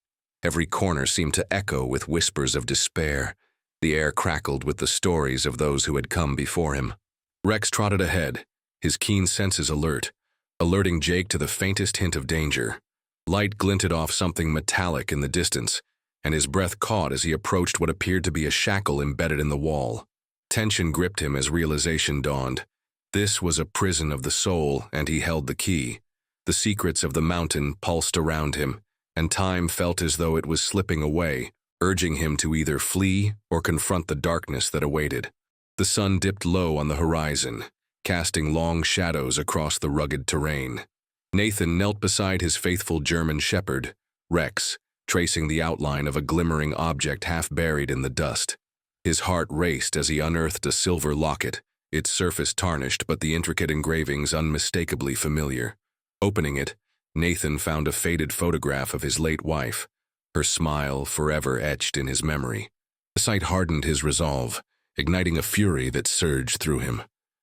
Every corner seemed to echo with whispers of despair. The air crackled with the stories of those who had come before him. Rex trotted ahead, his keen senses alert, alerting Jake to the faintest hint of danger. Light glinted off something metallic in the distance, and his breath caught as he approached what appeared to be a shackle embedded in the wall. Tension gripped him as realization dawned. This was a prison of the soul, and he held the key. The secrets of the mountain pulsed around him, and time felt as though it was slipping away, urging him to either flee or confront the darkness that awaited. The sun dipped low on the horizon, casting long shadows across the rugged terrain. Nathan knelt beside his faithful German shepherd, Rex, tracing the outline of a glimmering object half buried in the dust. His heart raced as he unearthed a silver locket, its surface tarnished but the intricate engravings unmistakably familiar. Opening it, Nathan found a faded photograph of his late wife, her smile forever etched in his memory. The sight hardened his resolve, igniting a fury that surged through him.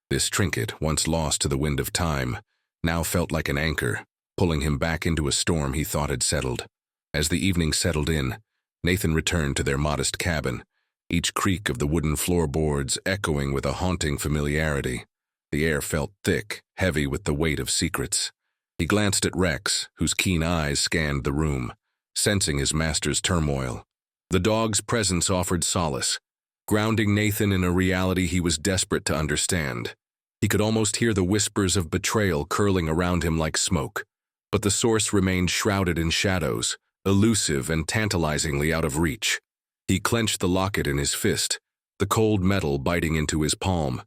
This trinket, once lost to the wind of time, now felt like an anchor, pulling him back into a storm he thought had settled. As the evening settled in, Nathan returned to their modest cabin, each creak of the wooden floorboards echoing with a haunting familiarity. The air felt thick, heavy with the weight of secrets. He glanced at Rex, whose keen eyes scanned the room, sensing his master's turmoil. The dog's presence offered solace, grounding Nathan in a reality he was desperate to understand. He could almost hear the whispers of betrayal curling around him like smoke, but the source remained shrouded in shadows, elusive and tantalizingly out of reach. He clenched the locket in his fist, the cold metal biting into his palm.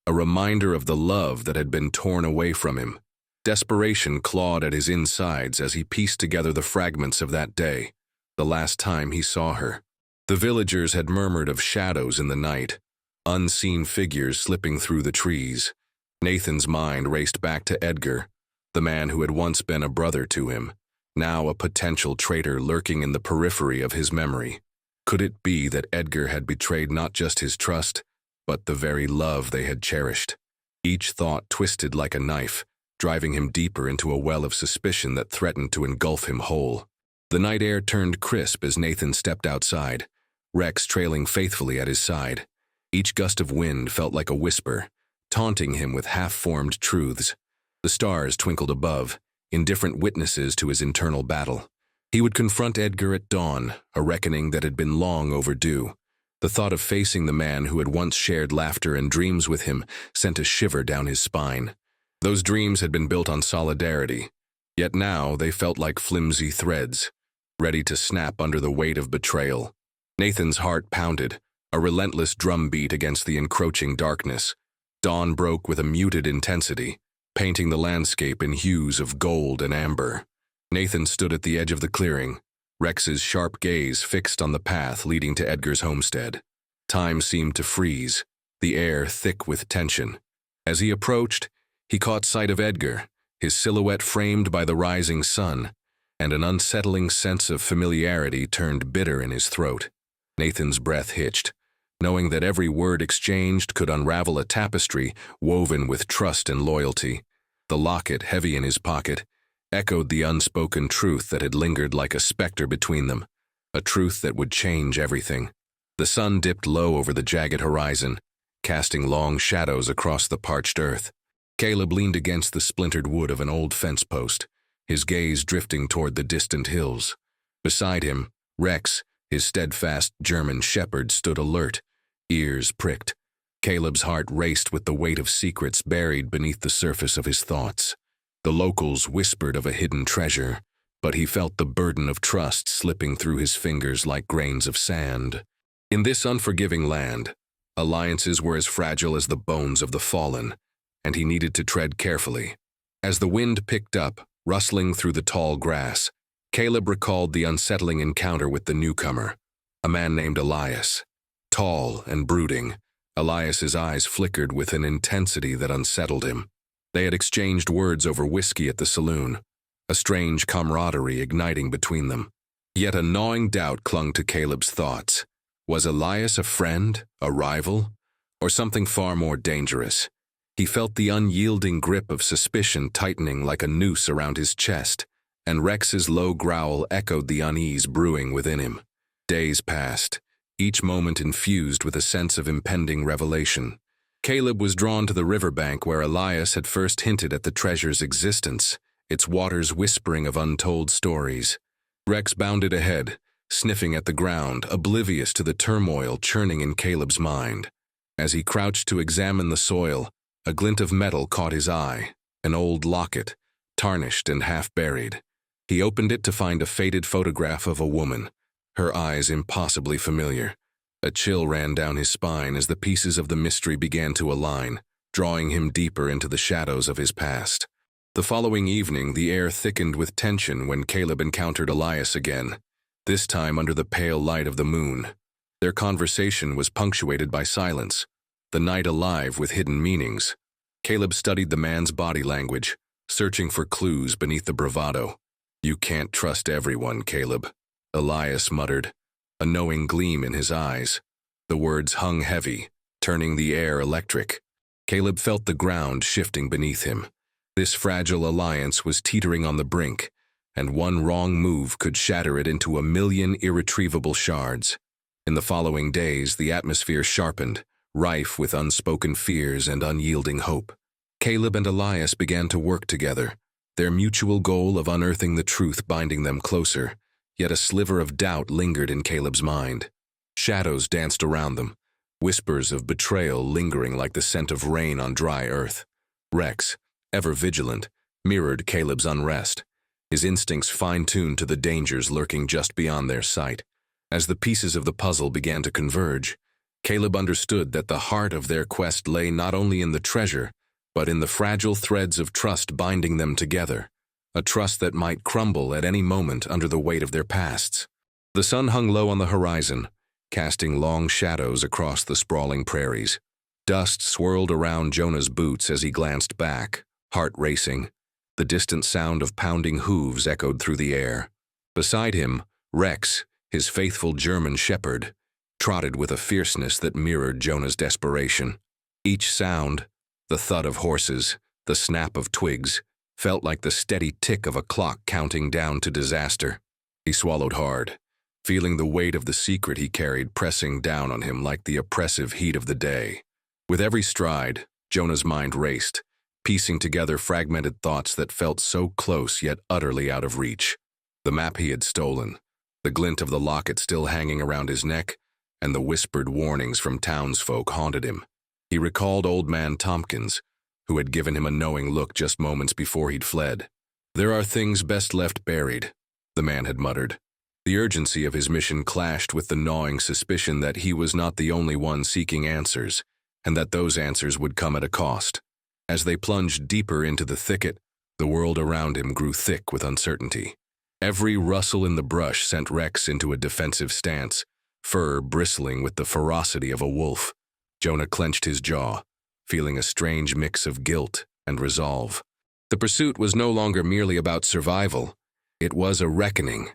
a reminder of the love that had been torn away from him. Desperation clawed at his insides as he pieced together the fragments of that day, the last time he saw her. The villagers had murmured of shadows in the night, unseen figures slipping through the trees. Nathan's mind raced back to Edgar, the man who had once been a brother to him, now a potential traitor lurking in the periphery of his memory. Could it be that Edgar had betrayed not just his trust, but the very love they had cherished? Each thought twisted like a knife, driving him deeper into a well of suspicion that threatened to engulf him whole. The night air turned crisp as Nathan stepped outside, Rex trailing faithfully at his side. Each gust of wind felt like a whisper, taunting him with half-formed truths. The stars twinkled above, indifferent witnesses to his internal battle. He would confront Edgar at dawn, a reckoning that had been long overdue. The thought of facing the man who had once shared laughter and dreams with him sent a shiver down his spine. Those dreams had been built on solidarity, yet now they felt like flimsy threads, ready to snap under the weight of betrayal. Nathan's heart pounded, a relentless drumbeat against the encroaching darkness. Dawn broke with a muted intensity, painting the landscape in hues of gold and amber. Nathan stood at the edge of the clearing, Rex's sharp gaze fixed on the path leading to Edgar's homestead. Time seemed to freeze, the air thick with tension. As he approached, he caught sight of Edgar, his silhouette framed by the rising sun, and an unsettling sense of familiarity turned bitter in his throat. Nathan's breath hitched, knowing that every word exchanged could unravel a tapestry woven with trust and loyalty. The locket, heavy in his pocket, echoed the unspoken truth that had lingered like a specter between them, a truth that would change everything. The sun dipped low over the jagged horizon, casting long shadows across the parched earth. Caleb leaned against the splintered wood of an old fence post, his gaze drifting toward the distant hills. Beside him, Rex, his steadfast German shepherd, stood alert, ears pricked. Caleb's heart raced with the weight of secrets buried beneath the surface of his thoughts. The locals whispered of a hidden treasure, but he felt the burden of trust slipping through his fingers like grains of sand. In this unforgiving land, alliances were as fragile as the bones of the fallen, and he needed to tread carefully. As the wind picked up, rustling through the tall grass, Caleb recalled the unsettling encounter with the newcomer, a man named Elias. Tall and brooding, Elias's eyes flickered with an intensity that unsettled him. They had exchanged words over whiskey at the saloon, a strange camaraderie igniting between them. Yet a gnawing doubt clung to Caleb's thoughts. Was Elias a friend, a rival, or something far more dangerous? He felt the unyielding grip of suspicion tightening like a noose around his chest, and Rex's low growl echoed the unease brewing within him. Days passed, each moment infused with a sense of impending revelation. Caleb was drawn to the riverbank where Elias had first hinted at the treasure's existence, its waters whispering of untold stories. Rex bounded ahead, sniffing at the ground, oblivious to the turmoil churning in Caleb's mind. As he crouched to examine the soil, a glint of metal caught his eye, an old locket, tarnished and half-buried. He opened it to find a faded photograph of a woman, her eyes impossibly familiar. A chill ran down his spine as the pieces of the mystery began to align, drawing him deeper into the shadows of his past. The following evening, the air thickened with tension when Caleb encountered Elias again, this time under the pale light of the moon. Their conversation was punctuated by silence, the night alive with hidden meanings. Caleb studied the man's body language, searching for clues beneath the bravado. "You can't trust everyone, Caleb," Elias muttered, a knowing gleam in his eyes. The words hung heavy, turning the air electric. Caleb felt the ground shifting beneath him. This fragile alliance was teetering on the brink, and one wrong move could shatter it into a million irretrievable shards. In the following days, the atmosphere sharpened, rife with unspoken fears and unyielding hope. Caleb and Elias began to work together, their mutual goal of unearthing the truth binding them closer, yet a sliver of doubt lingered in Caleb's mind. Shadows danced around them, whispers of betrayal lingering like the scent of rain on dry earth. Rex, ever vigilant, mirrored Caleb's unrest, his instincts fine-tuned to the dangers lurking just beyond their sight. As the pieces of the puzzle began to converge, Caleb understood that the heart of their quest lay not only in the treasure, but in the fragile threads of trust binding them together, a trust that might crumble at any moment under the weight of their pasts. The sun hung low on the horizon, casting long shadows across the sprawling prairies. Dust swirled around Jonah's boots as he glanced back, heart racing. The distant sound of pounding hooves echoed through the air. Beside him, Rex, his faithful German shepherd, trotted with a fierceness that mirrored Jonah's desperation. Each sound, the thud of horses, the snap of twigs, felt like the steady tick of a clock counting down to disaster. He swallowed hard, feeling the weight of the secret he carried pressing down on him like the oppressive heat of the day. With every stride, Jonah's mind raced, piecing together fragmented thoughts that felt so close yet utterly out of reach. The map he had stolen, the glint of the locket still hanging around his neck, and the whispered warnings from townsfolk haunted him. He recalled Old Man Tompkins, who had given him a knowing look just moments before he'd fled. "There are things best left buried," the man had muttered. The urgency of his mission clashed with the gnawing suspicion that he was not the only one seeking answers, and that those answers would come at a cost. As they plunged deeper into the thicket, the world around him grew thick with uncertainty. Every rustle in the brush sent Rex into a defensive stance, fur bristling with the ferocity of a wolf. Jonah clenched his jaw, feeling a strange mix of guilt and resolve. The pursuit was no longer merely about survival. It was a reckoning,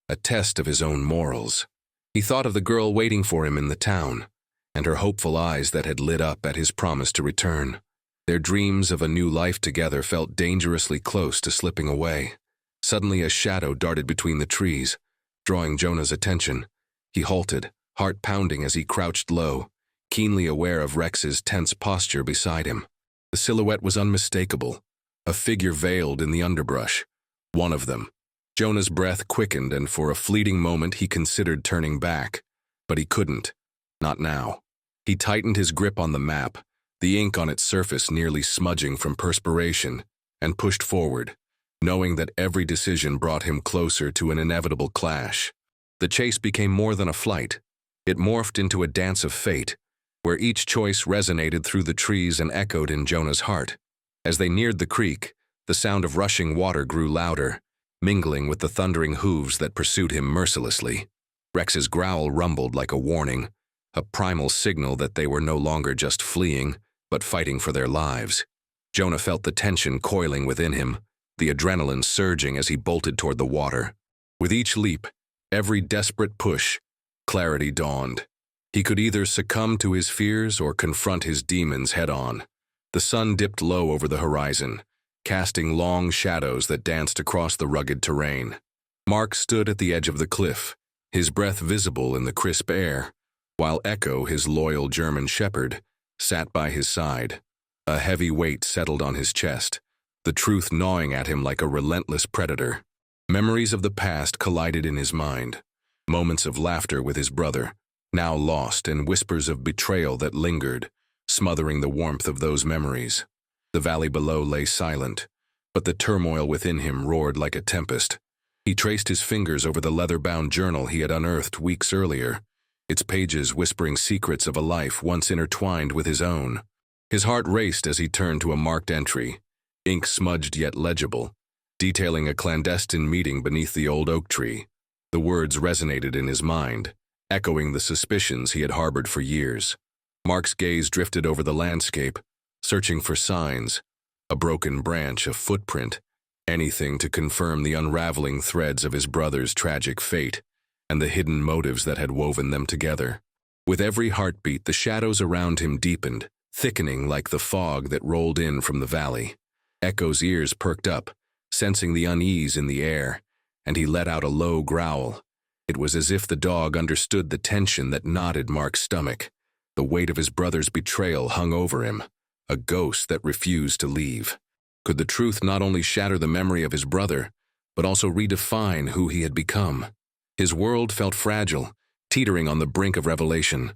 a test of his own morals. He thought of the girl waiting for him in the town, and her hopeful eyes that had lit up at his promise to return. Their dreams of a new life together felt dangerously close to slipping away. Suddenly a shadow darted between the trees, drawing Jonah's attention. He halted, heart pounding as he crouched low, keenly aware of Rex's tense posture beside him. The silhouette was unmistakable, a figure veiled in the underbrush. One of them. Jonah's breath quickened, and for a fleeting moment he considered turning back, but he couldn't. Not now. He tightened his grip on the map, the ink on its surface nearly smudging from perspiration, and pushed forward, knowing that every decision brought him closer to an inevitable clash. The chase became more than a flight. It morphed into a dance of fate, where each choice resonated through the trees and echoed in Jonah's heart. As they neared the creek, the sound of rushing water grew louder, mingling with the thundering hooves that pursued him mercilessly. Rex's growl rumbled like a warning, a primal signal that they were no longer just fleeing, but fighting for their lives. Jonah felt the tension coiling within him, the adrenaline surging as he bolted toward the water. With each leap, every desperate push, clarity dawned. He could either succumb to his fears or confront his demons head-on. The sun dipped low over the horizon, casting long shadows that danced across the rugged terrain. Mark stood at the edge of the cliff, his breath visible in the crisp air, while Echo, his loyal German shepherd, sat by his side. A heavy weight settled on his chest, the truth gnawing at him like a relentless predator. Memories of the past collided in his mind, moments of laughter with his brother, now lost, and whispers of betrayal that lingered, smothering the warmth of those memories. The valley below lay silent, but the turmoil within him roared like a tempest. He traced his fingers over the leather-bound journal he had unearthed weeks earlier, its pages whispering secrets of a life once intertwined with his own. His heart raced as he turned to a marked entry, ink smudged yet legible, detailing a clandestine meeting beneath the old oak tree. The words resonated in his mind, echoing the suspicions he had harbored for years. Mark's gaze drifted over the landscape, searching for signs, a broken branch, a footprint, anything to confirm the unraveling threads of his brother's tragic fate and the hidden motives that had woven them together. With every heartbeat, the shadows around him deepened, thickening like the fog that rolled in from the valley. Echo's ears perked up, sensing the unease in the air, and he let out a low growl. It was as if the dog understood the tension that knotted Mark's stomach. The weight of his brother's betrayal hung over him, a ghost that refused to leave. Could the truth not only shatter the memory of his brother, but also redefine who he had become? His world felt fragile, teetering on the brink of revelation.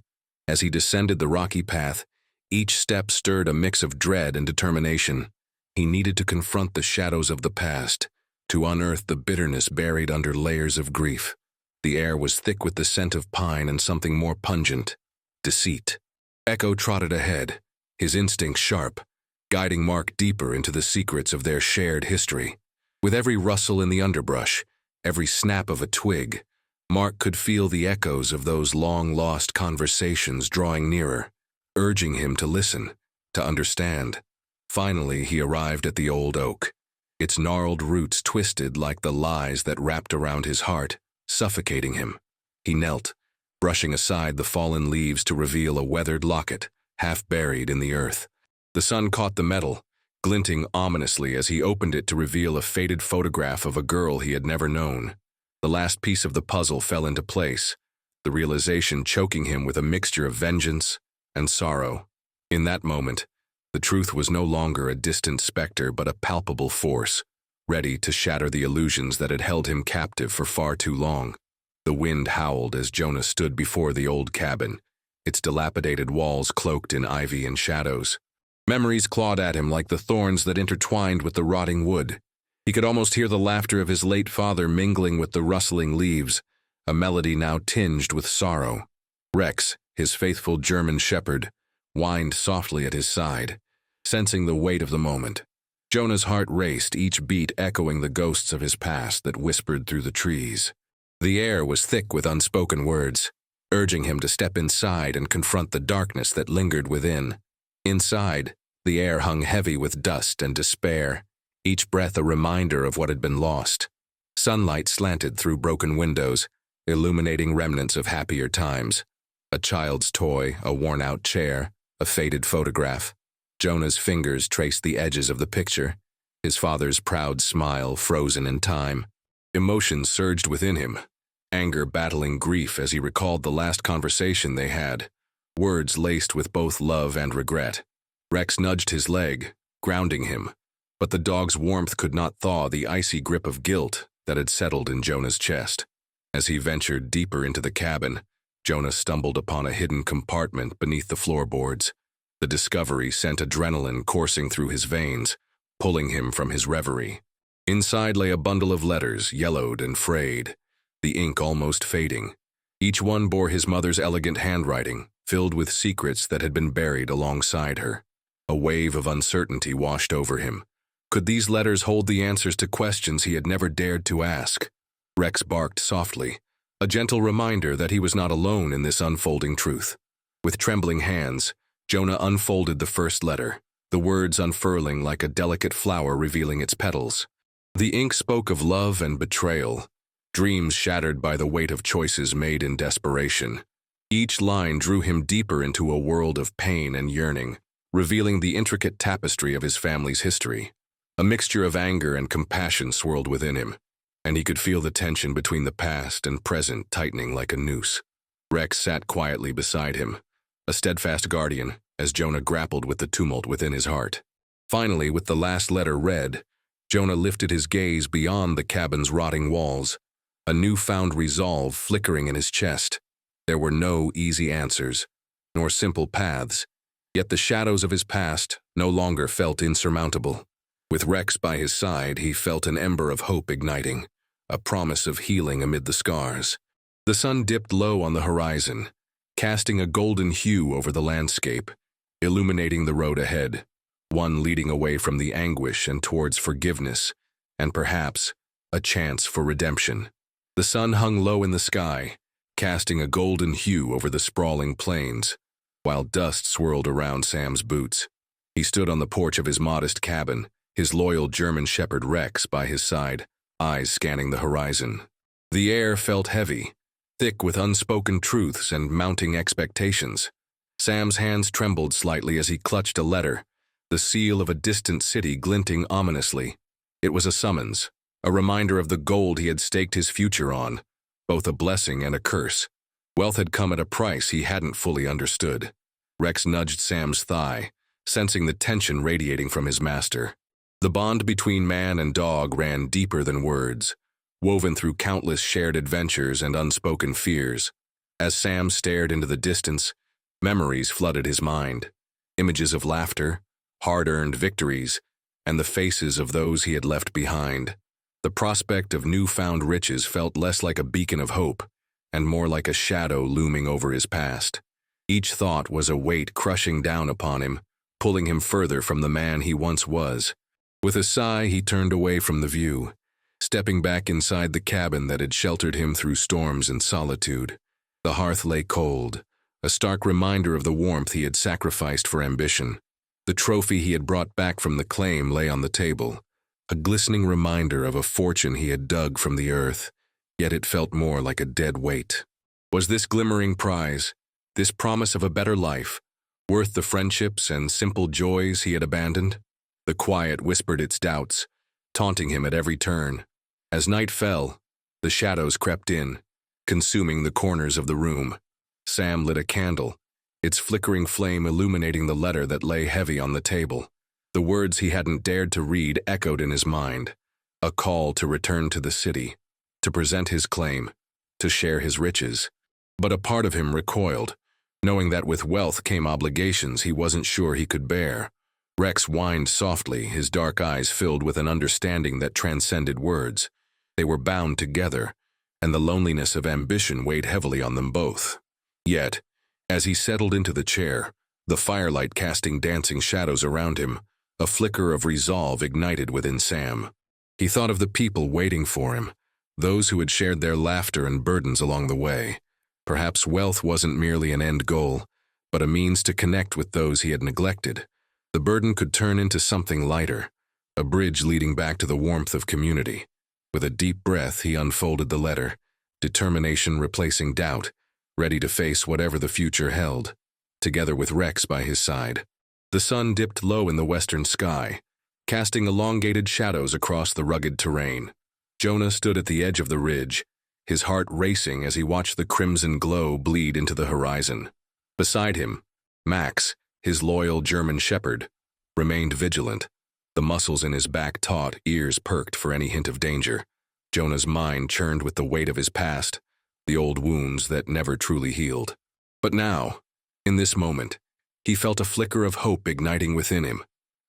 As he descended the rocky path, each step stirred a mix of dread and determination. He needed to confront the shadows of the past, to unearth the bitterness buried under layers of grief. The air was thick with the scent of pine and something more pungent, deceit. Echo trotted ahead, his instincts sharp, guiding Mark deeper into the secrets of their shared history. With every rustle in the underbrush, every snap of a twig, Mark could feel the echoes of those long-lost conversations drawing nearer, urging him to listen, to understand. Finally, he arrived at the old oak, its gnarled roots twisted like the lies that wrapped around his heart, suffocating him. He knelt, brushing aside the fallen leaves to reveal a weathered locket, half buried in the earth. The sun caught the metal, glinting ominously as he opened it to reveal a faded photograph of a girl he had never known. The last piece of the puzzle fell into place, the realization choking him with a mixture of vengeance and sorrow. In that moment, the truth was no longer a distant specter but a palpable force, ready to shatter the illusions that had held him captive for far too long. The wind howled as Jonah stood before the old cabin, its dilapidated walls cloaked in ivy and shadows. Memories clawed at him like the thorns that intertwined with the rotting wood. He could almost hear the laughter of his late father mingling with the rustling leaves, a melody now tinged with sorrow. Rex, his faithful German shepherd, whined softly at his side, sensing the weight of the moment. Jonah's heart raced, each beat echoing the ghosts of his past that whispered through the trees. The air was thick with unspoken words, urging him to step inside and confront the darkness that lingered within. Inside, the air hung heavy with dust and despair, each breath a reminder of what had been lost. Sunlight slanted through broken windows, illuminating remnants of happier times. A child's toy, a worn-out chair, a faded photograph. Jonah's fingers traced the edges of the picture, his father's proud smile frozen in time. Emotions surged within him, anger battling grief as he recalled the last conversation they had, words laced with both love and regret. Rex nudged his leg, grounding him, but the dog's warmth could not thaw the icy grip of guilt that had settled in Jonah's chest. As he ventured deeper into the cabin, Jonah stumbled upon a hidden compartment beneath the floorboards. The discovery sent adrenaline coursing through his veins, pulling him from his reverie. Inside lay a bundle of letters, yellowed and frayed, the ink almost fading. Each one bore his mother's elegant handwriting, filled with secrets that had been buried alongside her. A wave of uncertainty washed over him. Could these letters hold the answers to questions he had never dared to ask? Rex barked softly, a gentle reminder that he was not alone in this unfolding truth. With trembling hands, Jonah unfolded the first letter, the words unfurling like a delicate flower revealing its petals. The ink spoke of love and betrayal, dreams shattered by the weight of choices made in desperation. Each line drew him deeper into a world of pain and yearning, revealing the intricate tapestry of his family's history. A mixture of anger and compassion swirled within him, and he could feel the tension between the past and present tightening like a noose. Rex sat quietly beside him, a steadfast guardian, as Jonah grappled with the tumult within his heart. Finally, with the last letter read, Jonah lifted his gaze beyond the cabin's rotting walls, a newfound resolve flickering in his chest. There were no easy answers, nor simple paths, yet the shadows of his past no longer felt insurmountable. With Rex by his side, he felt an ember of hope igniting, a promise of healing amid the scars. The sun dipped low on the horizon, casting a golden hue over the landscape, illuminating the road ahead, one leading away from the anguish and towards forgiveness, and perhaps a chance for redemption. The sun hung low in the sky, casting a golden hue over the sprawling plains, while dust swirled around Sam's boots. He stood on the porch of his modest cabin, his loyal German shepherd Rex by his side, eyes scanning the horizon. The air felt heavy, thick with unspoken truths and mounting expectations. Sam's hands trembled slightly as he clutched a letter, the seal of a distant city glinting ominously. It was a summons, a reminder of the gold he had staked his future on, both a blessing and a curse. Wealth had come at a price he hadn't fully understood. Rex nudged Sam's thigh, sensing the tension radiating from his master. The bond between man and dog ran deeper than words, woven through countless shared adventures and unspoken fears. As Sam stared into the distance, memories flooded his mind. Images of laughter, hard-earned victories, and the faces of those he had left behind. The prospect of newfound riches felt less like a beacon of hope, and more like a shadow looming over his past. Each thought was a weight crushing down upon him, pulling him further from the man he once was. With a sigh, he turned away from the view, stepping back inside the cabin that had sheltered him through storms and solitude. The hearth lay cold, a stark reminder of the warmth he had sacrificed for ambition. The trophy he had brought back from the claim lay on the table, a glistening reminder of a fortune he had dug from the earth, yet it felt more like a dead weight. Was this glimmering prize, this promise of a better life, worth the friendships and simple joys he had abandoned? The quiet whispered its doubts, taunting him at every turn. As night fell, the shadows crept in, consuming the corners of the room. Sam lit a candle, its flickering flame illuminating the letter that lay heavy on the table. The words he hadn't dared to read echoed in his mind, a call to return to the city, to present his claim, to share his riches. But a part of him recoiled, knowing that with wealth came obligations he wasn't sure he could bear. Rex whined softly, his dark eyes filled with an understanding that transcended words. They were bound together, and the loneliness of ambition weighed heavily on them both. Yet, as he settled into the chair, the firelight casting dancing shadows around him, a flicker of resolve ignited within Sam. He thought of the people waiting for him, those who had shared their laughter and burdens along the way. Perhaps wealth wasn't merely an end goal, but a means to connect with those he had neglected. The burden could turn into something lighter, a bridge leading back to the warmth of community. With a deep breath, he unfolded the letter, determination replacing doubt, ready to face whatever the future held, together with Rex by his side. The sun dipped low in the western sky, casting elongated shadows across the rugged terrain. Jonah stood at the edge of the ridge, his heart racing as he watched the crimson glow bleed into the horizon. Beside him, Max, his loyal German shepherd, remained vigilant, the muscles in his back taut, ears perked for any hint of danger. Jonah's mind churned with the weight of his past, the old wounds that never truly healed. But now, in this moment, he felt a flicker of hope igniting within him,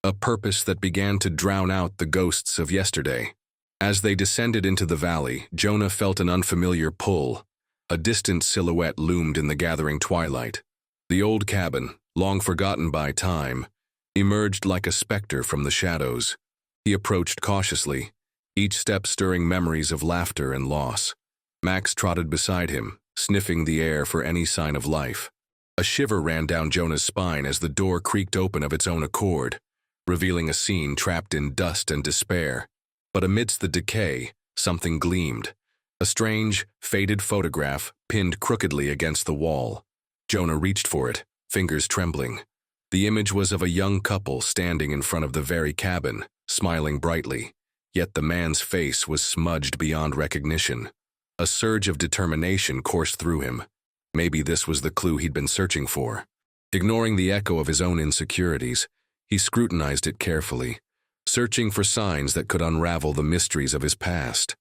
a purpose that began to drown out the ghosts of yesterday. As they descended into the valley, Jonah felt an unfamiliar pull. A distant silhouette loomed in the gathering twilight. The old cabin, long forgotten by time, emerged like a specter from the shadows. He approached cautiously, each step stirring memories of laughter and loss. Max trotted beside him, sniffing the air for any sign of life. A shiver ran down Jonah's spine as the door creaked open of its own accord, revealing a scene trapped in dust and despair. But amidst the decay, something gleamed. A strange, faded photograph pinned crookedly against the wall. Jonah reached for it, fingers trembling. The image was of a young couple standing in front of the very cabin, smiling brightly. Yet the man's face was smudged beyond recognition. A surge of determination coursed through him. Maybe this was the clue he'd been searching for. Ignoring the echo of his own insecurities, he scrutinized it carefully, searching for signs that could unravel the mysteries of his past.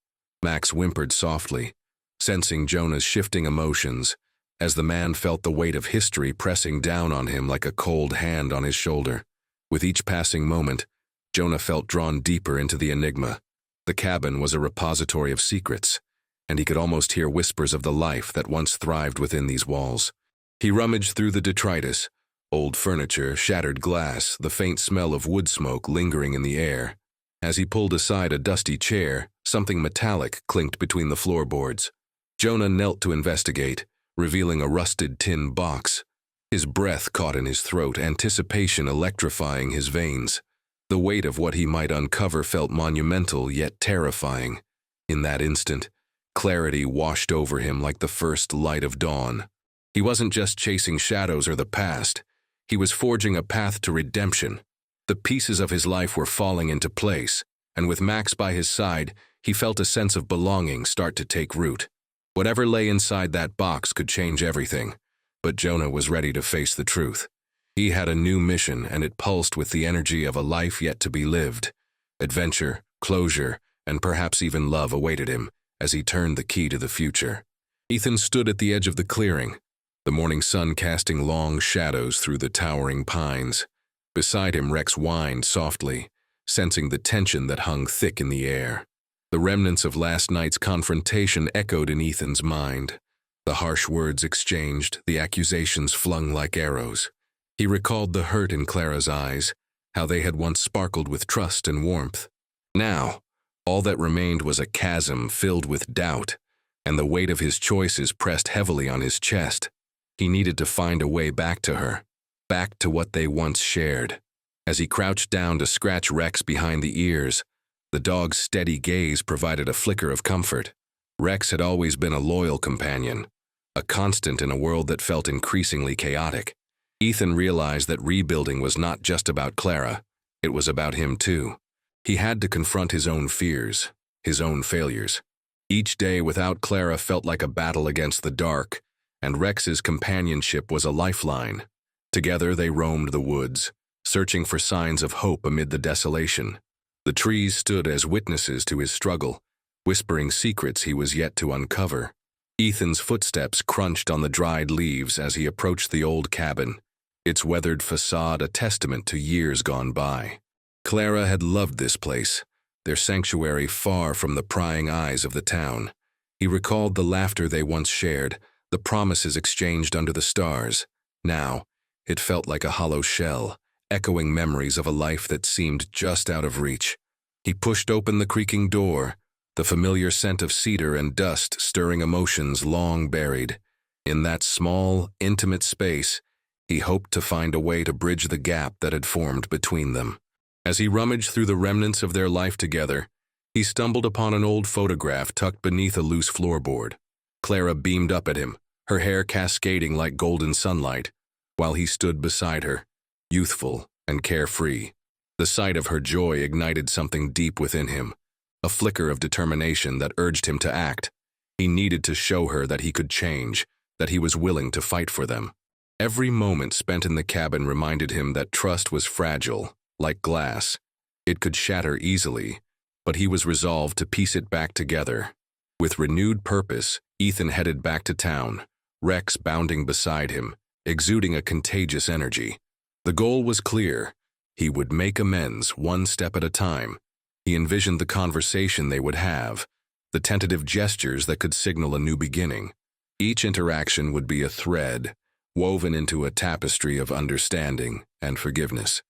Max whimpered softly, sensing Jonah's shifting emotions, as the man felt the weight of history pressing down on him like a cold hand on his shoulder. With each passing moment, Jonah felt drawn deeper into the enigma. The cabin was a repository of secrets, and he could almost hear whispers of the life that once thrived within these walls. He rummaged through the detritus, old furniture, shattered glass, the faint smell of wood smoke lingering in the air. As he pulled aside a dusty chair, something metallic clinked between the floorboards. Jonah knelt to investigate, revealing a rusted tin box. His breath caught in his throat, anticipation electrifying his veins. The weight of what he might uncover felt monumental yet terrifying. In that instant, clarity washed over him like the first light of dawn. He wasn't just chasing shadows or the past. He was forging a path to redemption. The pieces of his life were falling into place, and with Max by his side, he felt a sense of belonging start to take root. Whatever lay inside that box could change everything, but Jonah was ready to face the truth. He had a new mission, and it pulsed with the energy of a life yet to be lived. Adventure, closure, and perhaps even love awaited him as he turned the key to the future. Ethan stood at the edge of the clearing, the morning sun casting long shadows through the towering pines. Beside him, Rex whined softly, sensing the tension that hung thick in the air. The remnants of last night's confrontation echoed in Ethan's mind, The harsh words exchanged, the accusations flung like arrows. He recalled the hurt in Clara's eyes, how they had once sparkled with trust and warmth. Now, all that remained was a chasm filled with doubt, and the weight of his choices pressed heavily on his chest. He needed to find a way back to her, back to what they once shared. As he crouched down to scratch Rex behind the ears, the dog's steady gaze provided a flicker of comfort. Rex had always been a loyal companion, a constant in a world that felt increasingly chaotic. Ethan realized that rebuilding was not just about Clara, it was about him too. He had to confront his own fears, his own failures. Each day without Clara felt like a battle against the dark, and Rex's companionship was a lifeline. Together they roamed the woods, searching for signs of hope amid the desolation. The trees stood as witnesses to his struggle, whispering secrets he was yet to uncover. Ethan's footsteps crunched on the dried leaves as he approached the old cabin, its weathered facade a testament to years gone by. Clara had loved this place, their sanctuary far from the prying eyes of the town. He recalled the laughter they once shared, the promises exchanged under the stars. Now, it felt like a hollow shell, echoing memories of a life that seemed just out of reach. He pushed open the creaking door, the familiar scent of cedar and dust stirring emotions long buried. In that small, intimate space, he hoped to find a way to bridge the gap that had formed between them. As he rummaged through the remnants of their life together, he stumbled upon an old photograph tucked beneath a loose floorboard. Clara beamed up at him, her hair cascading like golden sunlight, while he stood beside her, youthful and carefree. The sight of her joy ignited something deep within him, a flicker of determination that urged him to act. He needed to show her that he could change, that he was willing to fight for them. Every moment spent in the cabin reminded him that trust was fragile, like glass. It could shatter easily, but he was resolved to piece it back together. With renewed purpose, Ethan headed back to town, Rex bounding beside him, exuding a contagious energy. The goal was clear. He would make amends one step at a time. He envisioned the conversation they would have, the tentative gestures that could signal a new beginning. Each interaction would be a thread, woven into a tapestry of understanding and forgiveness.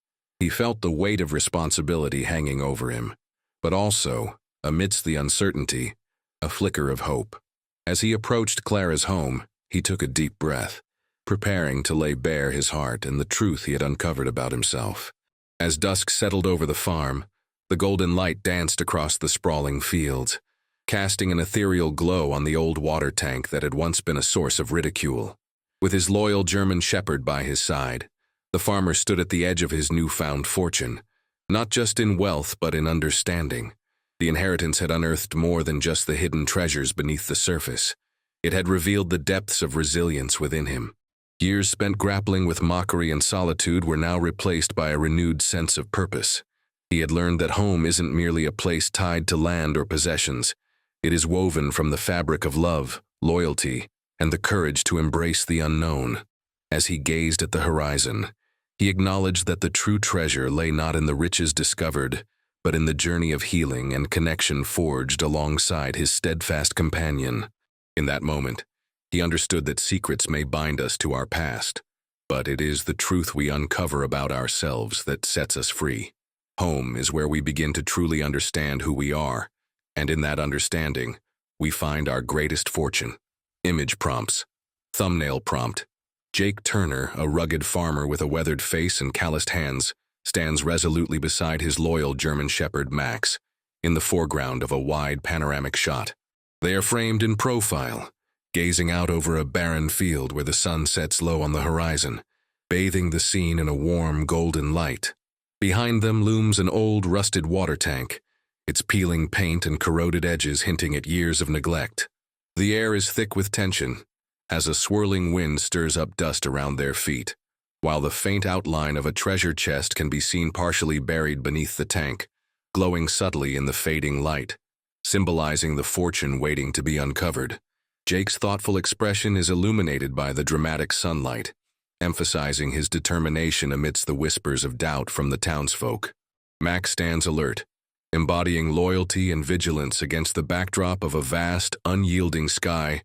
He felt the weight of responsibility hanging over him, but also, amidst the uncertainty, a flicker of hope. As he approached Clara's home, he took a deep breath, preparing to lay bare his heart and the truth he had uncovered about himself. As dusk settled over the farm, the golden light danced across the sprawling fields, casting an ethereal glow on the old water tank that had once been a source of ridicule. With his loyal German shepherd by his side, the farmer stood at the edge of his newfound fortune, not just in wealth but in understanding. The inheritance had unearthed more than just the hidden treasures beneath the surface. It had revealed the depths of resilience within him. Years spent grappling with mockery and solitude were now replaced by a renewed sense of purpose. He had learned that home isn't merely a place tied to land or possessions. It is woven from the fabric of love, loyalty, and the courage to embrace the unknown. As he gazed at the horizon, he acknowledged that the true treasure lay not in the riches discovered, but in the journey of healing and connection forged alongside his steadfast companion. In that moment, he understood that secrets may bind us to our past, but it is the truth we uncover about ourselves that sets us free. Home is where we begin to truly understand who we are, and in that understanding, we find our greatest fortune. Image prompts. Thumbnail prompt. Jake Turner, a rugged farmer with a weathered face and calloused hands, stands resolutely beside his loyal German shepherd Max, in the foreground of a wide panoramic shot. They are framed in profile, gazing out over a barren field where the sun sets low on the horizon, bathing the scene in a warm golden light. Behind them looms an old rusted water tank, its peeling paint and corroded edges hinting at years of neglect. The air is thick with tension, as a swirling wind stirs up dust around their feet, while the faint outline of a treasure chest can be seen partially buried beneath the tank, glowing subtly in the fading light, symbolizing the fortune waiting to be uncovered. Jake's thoughtful expression is illuminated by the dramatic sunlight, emphasizing his determination amidst the whispers of doubt from the townsfolk. Max stands alert, embodying loyalty and vigilance against the backdrop of a vast, unyielding sky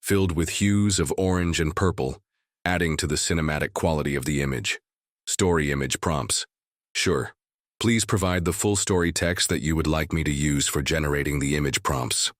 filled with hues of orange and purple, adding to the cinematic quality of the image. Story image prompts. Sure. Please provide the full story text that you would like me to use for generating the image prompts.